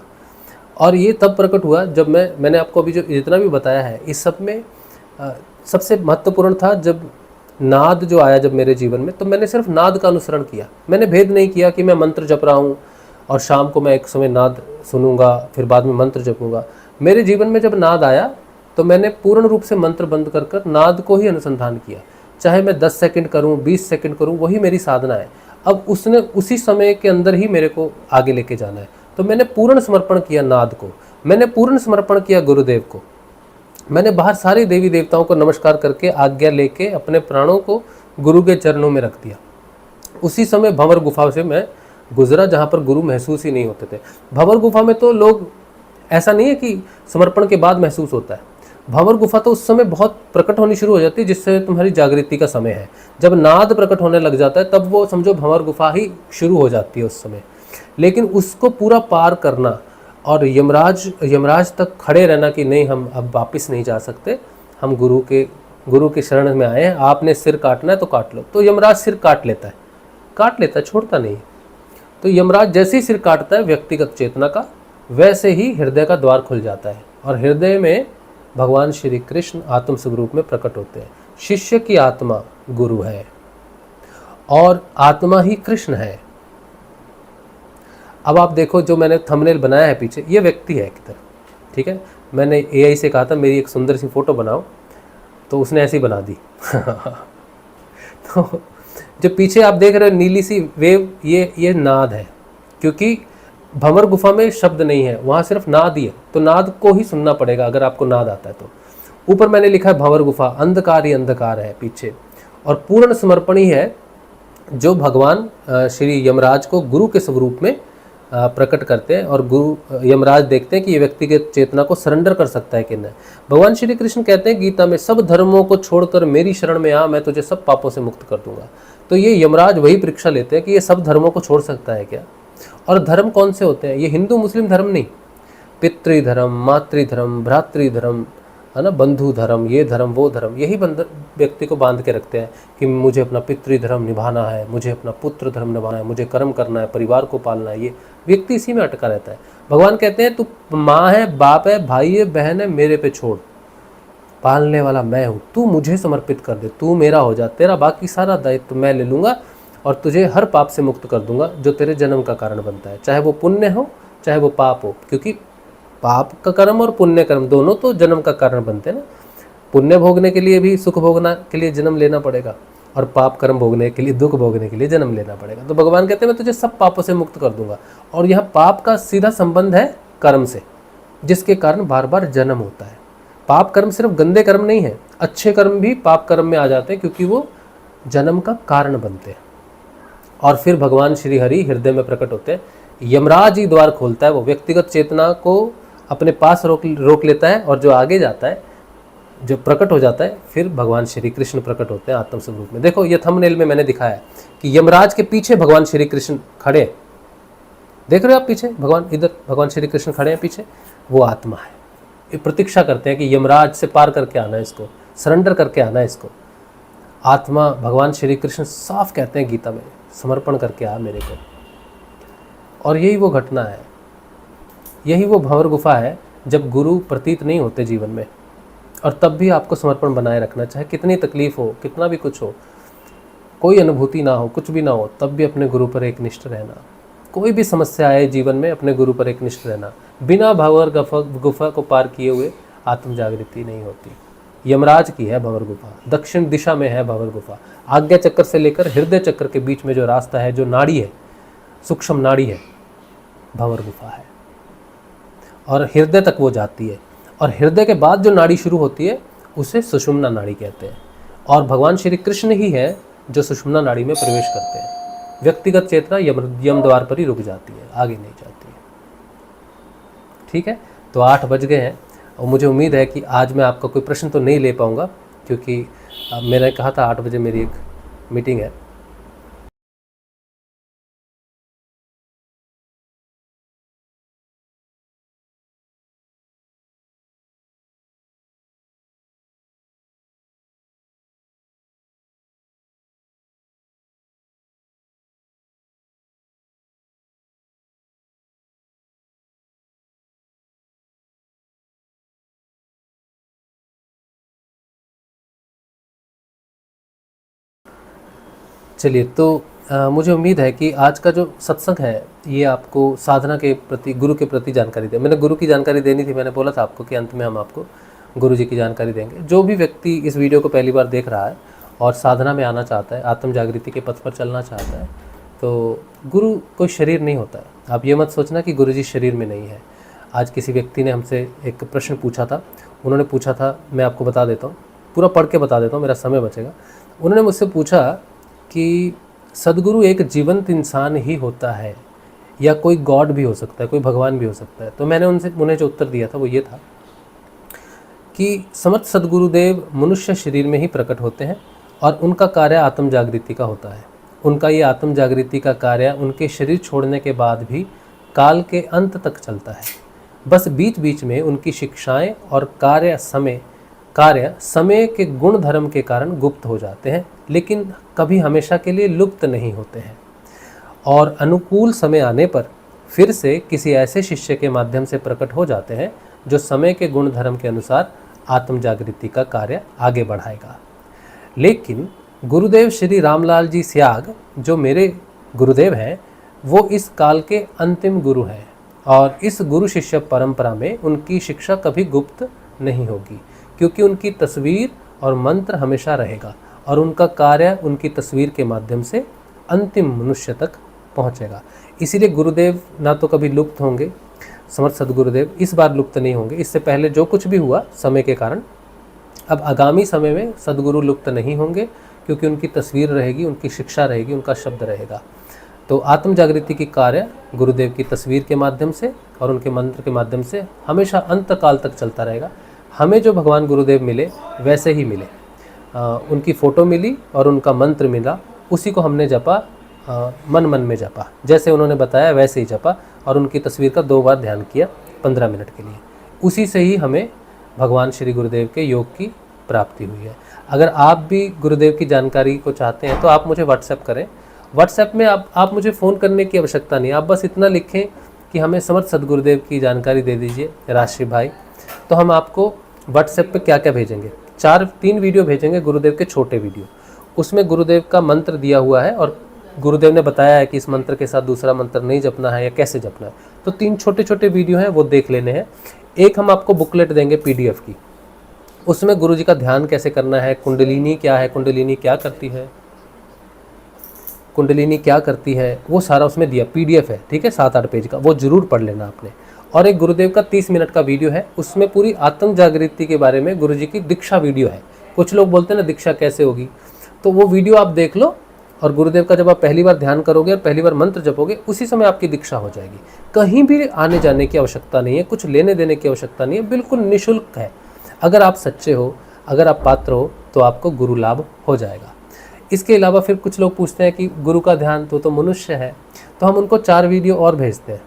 और ये तब प्रकट हुआ जब मैंने आपको अभी जो जितना भी बताया है, इस सब में सबसे महत्वपूर्ण था जब नाद जो आया जब मेरे जीवन में, तो मैंने सिर्फ नाद का अनुसरण किया। मैंने भेद नहीं किया कि मैं मंत्र जप रहा हूँ और शाम को मैं एक समय नाद सुनूंगा, फिर बाद में मंत्र जपूंगा। मेरे जीवन में जब नाद आया तो मैंने पूर्ण रूप से मंत्र बंद कर नाद को ही अनुसंधान किया। चाहे मैं 10 सेकंड करूं, 20 सेकंड करूं, वही मेरी साधना है। अब उसने उसी समय के अंदर ही मेरे को आगे लेके जाना है। तो मैंने पूर्ण समर्पण किया नाद को, मैंने पूर्ण समर्पण किया गुरुदेव को। मैंने बाहर सारे देवी देवताओं को नमस्कार करके आज्ञा लेके अपने प्राणों को गुरु के चरणों में रख दिया। उसी समय भंवर गुफा से मैं गुजरा जहाँ पर गुरु महसूस ही नहीं होते थे। भंवर गुफा में तो लोग, ऐसा नहीं है कि समर्पण के बाद महसूस होता है, भंवर गुफा तो उस समय बहुत प्रकट होनी शुरू हो जाती है जिससे तुम्हारी जागृति का समय है। जब नाद प्रकट होने लग जाता है तब वो समझो भंवर गुफा ही शुरू हो जाती है उस समय। लेकिन उसको पूरा पार करना और यमराज तक खड़े रहना कि नहीं हम अब वापस नहीं जा सकते, हम गुरु के शरण में आए हैं, आपने सिर काटना है तो काट लो। तो यमराज सिर काट लेता है, छोड़ता नहीं। तो यमराज जैसे ही सिर काटता है व्यक्तिगत चेतना का, वैसे ही हृदय का द्वार खुल जाता है और हृदय में भगवान श्री कृष्ण आत्म स्वरूप में प्रकट होते हैं। शिष्य की आत्मा गुरु है और आत्मा ही कृष्ण है। अब आप देखो, जो मैंने थंबनेल बनाया है पीछे, ये व्यक्ति है एक तरह, ठीक है। मैंने एआई से कहा था मेरी एक सुंदर सी फोटो बनाओ, तो उसने ऐसी बना दी। तो जो पीछे आप देख रहे हो नीली सी वेव, ये नाद है, क्योंकि भंवर गुफा में शब्द नहीं है, वहाँ सिर्फ नाद ही है, तो नाद को ही सुनना पड़ेगा अगर आपको नाद आता है तो। ऊपर मैंने लिखा है भंवर गुफा, अंधकार ही अंधकार है पीछे, और पूर्ण समर्पण ही है जो भगवान श्री यमराज को गुरु के स्वरूप में प्रकट करते हैं, और गुरु यमराज देखते हैं कि ये व्यक्ति के चेतना को सरेंडर कर सकता है कि नहीं। भगवान श्री कृष्ण कहते हैं गीता में, सब धर्मों को छोड़कर मेरी शरण में आ, मैं तुझे सब पापों से मुक्त कर दूंगा। तो ये यमराज वही परीक्षा लेते हैं कि ये सब धर्मों को छोड़ सकता है क्या। और धर्म कौन से होते हैं, ये हिंदू मुस्लिम धर्म नहीं, पितृधर्म, मातृधर्म, भ्रातृधर्म, है ना, बंधु धर्म, ये धर्म वो धर्म, यही व्यक्ति को बांध के रखते हैं कि मुझे अपना पितृधर्म निभाना है, मुझे अपना पुत्र धर्म निभाना है, मुझे कर्म करना है, परिवार को पालना है। ये व्यक्ति इसी में अटका रहता है। भगवान कहते हैं तू माँ है, बाप है, भाई है, बहन है, मेरे पे छोड़, पालने वाला मैं हूँ, तू मुझे समर्पित कर दे, तू मेरा हो जा, तेरा बाकी सारा दायित्व मैं ले लूँगा और तुझे हर पाप से मुक्त कर दूंगा जो तेरे जन्म का कारण बनता है, चाहे वो पुण्य हो चाहे वो पाप हो, क्योंकि पाप का कर्म और पुण्य कर्म दोनों तो जन्म का कारण बनते हैं ना। पुण्य भोगने के लिए भी सुख भोगना के लिए जन्म लेना पड़ेगा, और पाप कर्म भोगने के लिए, दुख भोगने के लिए जन्म लेना पड़ेगा। तो भगवान कहते हैं मैं तुझे सब पापों से मुक्त कर दूंगा। और यह पाप का सीधा संबंध है कर्म से, जिसके कारण बार बार जन्म होता है। पाप कर्म सिर्फ गंदे कर्म नहीं है, अच्छे कर्म भी पाप कर्म में आ जाते हैं, क्योंकि वो जन्म का कारण बनते हैं। और फिर भगवान श्री हरि हृदय में प्रकट होते हैं, यमराज ही द्वार खोलता है, वो व्यक्तिगत चेतना को अपने पास रोक लेता है, और जो आगे जाता है, जो प्रकट हो जाता है, फिर भगवान श्री कृष्ण प्रकट होते हैं आत्म स्वरूप में। देखो ये थंबनेल में मैंने दिखाया है कि यमराज के पीछे भगवान श्री कृष्ण खड़े हैं, देख रहे हो आप पीछे भगवान, इधर भगवान श्री कृष्ण खड़े हैं पीछे, वो आत्मा है। ये प्रतीक्षा करते हैं कि यमराज से पार करके आना है, इसको सरेंडर करके आना है इसको। आत्मा भगवान श्री कृष्ण साफ कहते हैं गीता में, समर्पण करके आ मेरे को। और यही वो घटना है, यही वो भंवर गुफा है जब गुरु प्रतीत नहीं होते जीवन में, और तब भी आपको समर्पण बनाए रखना, चाहे कितनी तकलीफ हो, कितना भी कुछ हो, कोई अनुभूति ना हो, कुछ भी ना हो, तब भी अपने गुरु पर एकनिष्ठ रहना। कोई भी समस्या आए जीवन में, अपने गुरु पर एकनिष्ठ रहना। बिना भंवर गुफा को पार किए हुए आत्म जागृति नहीं होती। यमराज की है भंवर गुफा, दक्षिण दिशा में है भंवर गुफा। आज्ञा चक्र से लेकर हृदय चक्र के बीच में जो रास्ता है, जो नाड़ी है, सूक्ष्म नाड़ी है, भंवर गुफा है, और हृदय तक वो जाती है। और हृदय के बाद जो नाड़ी शुरू होती है उसे सुषुम्ना नाड़ी कहते हैं, और भगवान श्री कृष्ण ही है जो सुषुम्ना नाड़ी में प्रवेश करते हैं। व्यक्तिगत चेतना यम द्वार पर ही रुक जाती है, आगे नहीं जाती है। ठीक है, तो 8 बज गए हैं, और मुझे उम्मीद है कि आज मैं आपका कोई प्रश्न तो नहीं ले पाऊंगा, क्योंकि मैंने कहा था 8 बजे मेरी एक मीटिंग है। चलिए, तो मुझे उम्मीद है कि आज का जो सत्संग है ये आपको साधना के प्रति, गुरु के प्रति जानकारी दे। मैंने गुरु की जानकारी देनी थी, मैंने बोला था आपको कि अंत में हम आपको गुरु जी की जानकारी देंगे। जो भी व्यक्ति इस वीडियो को पहली बार देख रहा है और साधना में आना चाहता है, आत्म जागृति के पथ पर चलना चाहता है, तो गुरु कोई शरीर नहीं होता है। आप ये मत सोचना कि गुरु जी शरीर में नहीं है। आज किसी व्यक्ति ने हमसे एक प्रश्न पूछा था, उन्होंने पूछा था, मैं आपको बता देता हूँ, पूरा पढ़ के बता देता हूँ, मेरा समय बचेगा। उन्होंने मुझसे पूछा कि सद्गुरु एक जीवंत इंसान ही होता है या कोई गॉड भी हो सकता है, कोई भगवान भी हो सकता है? तो मैंने उन्हें जो उत्तर दिया था वो ये था कि समर्थ सद्गुरुदेव मनुष्य शरीर में ही प्रकट होते हैं और उनका कार्य आत्म जागृति का होता है। उनका ये आत्म जागृति का कार्य उनके शरीर छोड़ने के बाद भी काल के अंत तक चलता है। बस बीच बीच में उनकी शिक्षाएं और कार्य समय के गुण धर्म के कारण गुप्त हो जाते हैं, लेकिन कभी हमेशा के लिए लुप्त नहीं होते हैं और अनुकूल समय आने पर फिर से किसी ऐसे शिष्य के माध्यम से प्रकट हो जाते हैं जो समय के गुण धर्म के अनुसार आत्म जागृति का कार्य आगे बढ़ाएगा। लेकिन गुरुदेव श्री रामलाल जी स्याग जो मेरे गुरुदेव हैं, वो इस काल के अंतिम गुरु हैं और इस गुरु शिष्य परंपरा में उनकी शिक्षा कभी गुप्त नहीं होगी, क्योंकि उनकी तस्वीर और मंत्र हमेशा रहेगा और उनका कार्य उनकी तस्वीर के माध्यम से अंतिम मनुष्य तक पहुंचेगा। इसीलिए गुरुदेव ना तो कभी लुप्त होंगे, समर्थ सद्गुरुदेव इस बार लुप्त नहीं होंगे। इससे पहले जो कुछ भी हुआ समय के कारण, अब आगामी समय में सद्गुरु लुप्त नहीं होंगे, क्योंकि उनकी तस्वीर रहेगी, उनकी शिक्षा रहेगी, उनका शब्द रहेगा। तो आत्म जागृति की कार्य गुरुदेव की तस्वीर के माध्यम से और उनके मंत्र के माध्यम से हमेशा अंत काल तक चलता रहेगा। हमें जो भगवान गुरुदेव मिले वैसे ही मिले, उनकी फ़ोटो मिली और उनका मंत्र मिला, उसी को हमने जपा, मन मन में जपा, जैसे उन्होंने बताया वैसे ही जपा और उनकी तस्वीर का 2 बार ध्यान किया 15 मिनट के लिए। उसी से ही हमें भगवान श्री गुरुदेव के योग की प्राप्ति हुई है। अगर आप भी गुरुदेव की जानकारी को चाहते हैं तो आप मुझे व्हाट्सएप करें। व्हाट्सएप में आप मुझे फ़ोन करने की आवश्यकता नहीं, आप बस इतना लिखें कि हमें समर्थ सद्गुरुदेव की जानकारी दे दीजिए राजश्री भाई, तो हम आपको व्हाट्सएप पे क्या क्या भेजेंगे, 3 वीडियो भेजेंगे गुरुदेव के छोटे वीडियो। उसमें गुरुदेव का मंत्र दिया हुआ है और गुरुदेव ने बताया है कि इस मंत्र के साथ दूसरा मंत्र नहीं जपना है या कैसे जपना है। तो 3 छोटे छोटे वीडियो हैं, वो देख लेने हैं। एक हम आपको बुकलेट देंगे PDF की, उसमें गुरुजी का ध्यान कैसे करना है, कुंडलिनी क्या है, कुंडलिनी क्या करती है, कुंडलिनी क्या करती है, वो सारा उसमें दिया, PDF है, ठीक है, 7-8 पेज का, वो जरूर पढ़ लेना आपने। और एक गुरुदेव का 30 मिनट का वीडियो है, उसमें पूरी आत्म जागृति के बारे में गुरुजी की दीक्षा वीडियो है। कुछ लोग बोलते हैं ना दीक्षा कैसे होगी, तो वो वीडियो आप देख लो और गुरुदेव का जब आप पहली बार ध्यान करोगे और पहली बार मंत्र जपोगे, उसी समय आपकी दीक्षा हो जाएगी। कहीं भी आने जाने की आवश्यकता नहीं है, कुछ लेने देने की आवश्यकता नहीं है, बिल्कुल निःशुल्क है। अगर आप सच्चे हो, अगर आप पात्र हो, तो आपको गुरु लाभ हो जाएगा। इसके अलावा फिर कुछ लोग पूछते हैं कि गुरु का ध्यान तो मनुष्य है, तो हम उनको 4 वीडियो और भेजते हैं।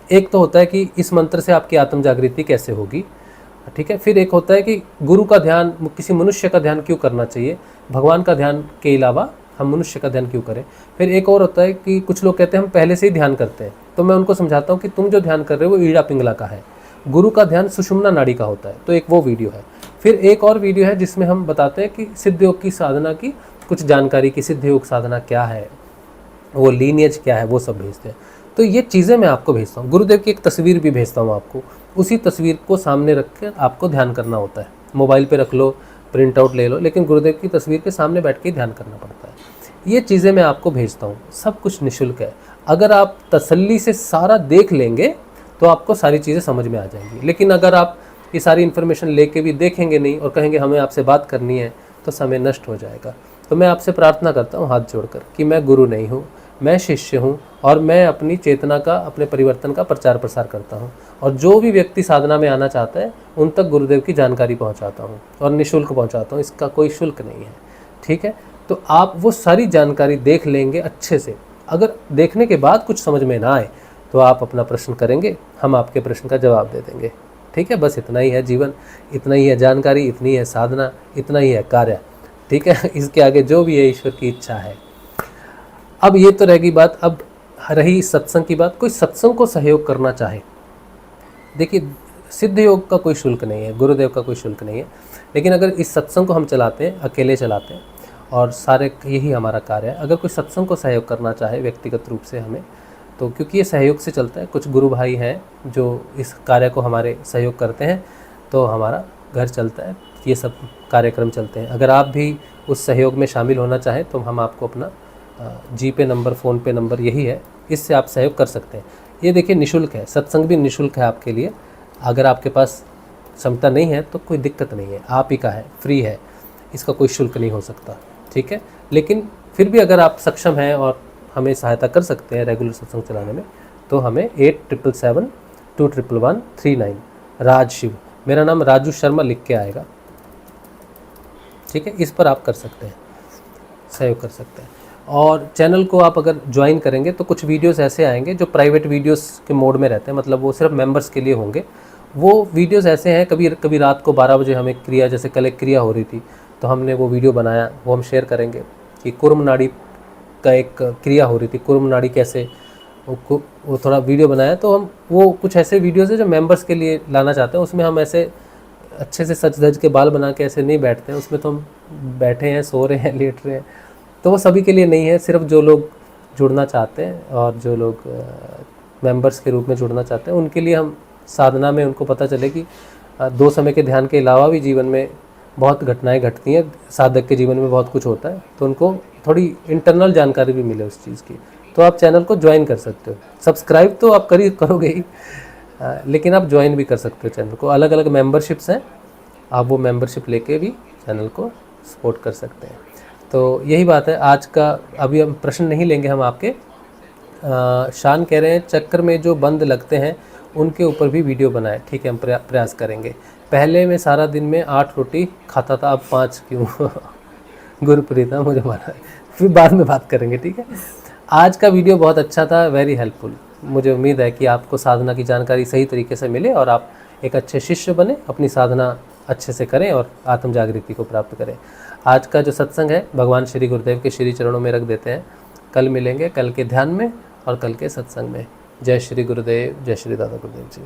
एक तो होता है कि इस मंत्र से आपकी आत्म जागृति कैसे होगी, ठीक है। फिर एक होता है कि गुरु का ध्यान, किसी मनुष्य का ध्यान क्यों करना चाहिए, भगवान का ध्यान के अलावा हम मनुष्य का ध्यान क्यों करें। फिर एक और होता है कि कुछ लोग कहते हैं हम पहले से ही ध्यान करते हैं, तो मैं उनको समझाता हूँ कि तुम जो ध्यान कर रहे हो वो ईड़ा पिंगला का है, गुरु का ध्यान सुषुम्ना नाड़ी का होता है। तो एक वो वीडियो है। फिर एक और वीडियो है जिसमें हम बताते हैं कि सिद्ध योग की साधना की कुछ जानकारी, की सिद्ध योग साधना क्या है, वो लीनियज क्या है, वो सब भेजते हैं। तो ये चीज़ें मैं आपको भेजता हूँ। गुरुदेव की एक तस्वीर भी भेजता हूँ आपको, उसी तस्वीर को सामने रख कर आपको ध्यान करना होता है। मोबाइल पे रख लो, प्रिंट आउट ले लो, लेकिन गुरुदेव की तस्वीर के सामने बैठ के ध्यान करना पड़ता है। ये चीज़ें मैं आपको भेजता हूँ, सब कुछ निःशुल्क है। अगर आप तसल्ली से सारा देख लेंगे तो आपको सारी चीज़ें समझ में आ जाएंगी। लेकिन अगर आप ये सारी इन्फॉर्मेशन लेके भी देखेंगे नहीं और कहेंगे हमें आपसे बात करनी है, तो समय नष्ट हो जाएगा। तो मैं आपसे प्रार्थना करता हूँ हाथ जोड़कर कि मैं गुरु नहीं हूँ, मैं शिष्य हूँ और मैं अपनी चेतना का, अपने परिवर्तन का प्रचार प्रसार करता हूँ। और जो भी व्यक्ति साधना में आना चाहता है उन तक गुरुदेव की जानकारी पहुँचाता हूँ और निःशुल्क पहुँचाता हूँ, इसका कोई शुल्क नहीं है, ठीक है। तो आप वो सारी जानकारी देख लेंगे अच्छे से। अगर देखने के बाद कुछ समझ में ना आए तो आप अपना प्रश्न करेंगे, हम आपके प्रश्न का जवाब दे देंगे, ठीक है। बस इतना ही है जीवन, इतना ही है जानकारी, इतनी है साधना, इतना ही है कार्य, ठीक है। इसके आगे जो भी है ईश्वर की इच्छा है। अब ये तो रहेगी बात, अब रही सत्संग की बात। कोई सत्संग को सहयोग करना चाहे, देखिए सिद्ध योग का कोई शुल्क नहीं है, गुरुदेव का कोई शुल्क नहीं है, लेकिन अगर इस सत्संग को हम चलाते हैं, अकेले चलाते हैं और सारे यही हमारा कार्य है। अगर कोई सत्संग को सहयोग करना चाहे व्यक्तिगत रूप से हमें, तो क्योंकि ये सहयोग से चलता है, कुछ गुरु भाई हैं जो इस कार्य को हमारे सहयोग करते हैं, तो हमारा घर चलता है, ये सब कार्यक्रम चलते हैं। अगर आप भी उस सहयोग में शामिल होना चाहें तो हम आपको अपना GPay नंबर, फ़ोनपे नंबर यही है, इससे आप सहयोग कर सकते हैं। ये देखिए निःशुल्क है, सत्संग भी निःशुल्क है आपके लिए। अगर आपके पास क्षमता नहीं है तो कोई दिक्कत नहीं है, आप ही का है, फ्री है, इसका कोई शुल्क नहीं हो सकता, ठीक है। लेकिन फिर भी अगर आप सक्षम हैं और हमें सहायता कर सकते हैं रेगुलर सत्संग चलाने में, तो हमें 8777211139 राज शिव, मेरा नाम राजू शर्मा लिख के आएगा, ठीक है। इस पर आप कर सकते हैं, सहयोग कर सकते हैं। और चैनल को आप अगर ज्वाइन करेंगे तो कुछ वीडियोस ऐसे आएंगे जो प्राइवेट वीडियोस के मोड में रहते हैं, मतलब वो सिर्फ मेंबर्स के लिए होंगे। वो वीडियोस ऐसे हैं, कभी रात को 12 बजे हमें क्रिया, जैसे कल एक क्रिया हो रही थी तो हमने वो वीडियो बनाया, वो हम शेयर करेंगे कि कुर्म नाड़ी का एक क्रिया हो रही थी, कुर्म नाड़ी कैसे, वो थोड़ा वीडियो बनाया। तो हम वो कुछ ऐसे वीडियोज़ है जो मेंबर्स के लिए लाना चाहते हैं। उसमें हम ऐसे अच्छे से सच धज के बाल बना के ऐसे नहीं बैठते हैं, उसमें तो हम बैठे हैं, सो रहे हैं, लेट रहे हैं, तो वो सभी के लिए नहीं है। सिर्फ जो लोग जुड़ना चाहते हैं और जो लोग मेंबर्स के रूप में जुड़ना चाहते हैं उनके लिए हम साधना में उनको पता चले कि 2 समय के ध्यान के अलावा भी जीवन में बहुत घटनाएं घटती हैं, साधक के जीवन में बहुत कुछ होता है, तो उनको थोड़ी इंटरनल जानकारी भी मिले उस चीज़ की। तो आप चैनल को ज्वाइन कर सकते हो। सब्सक्राइब तो आप करोगे ही, लेकिन आप ज्वाइन भी कर सकते हो चैनल को। अलग अलग मेंबरशिप्स हैं, आप वो मेंबरशिप लेके भी चैनल को सपोर्ट कर सकते हैं। तो यही बात है आज का। अभी हम प्रश्न नहीं लेंगे हम आपके। शान कह रहे हैं चक्कर में जो बंद लगते हैं उनके ऊपर भी वीडियो बनाएं। ठीक है, हम प्रयास करेंगे। पहले मैं सारा दिन में 8 रोटी खाता था, अब 5 क्यों? गुरप्रीत, मुझे माना, फिर बाद में बात करेंगे, ठीक है। आज का वीडियो बहुत अच्छा था, वेरी हेल्पफुल। मुझे उम्मीद है कि आपको साधना की जानकारी सही तरीके से मिले और आप एक अच्छे शिष्य बने, अपनी साधना अच्छे से करें और आत्म जागृति को प्राप्त करें। आज का जो सत्संग है भगवान श्री गुरुदेव के श्री चरणों में रख देते हैं। कल मिलेंगे, कल के ध्यान में और कल के सत्संग में। जय श्री गुरुदेव, जय श्री दादा गुरुदेव जी।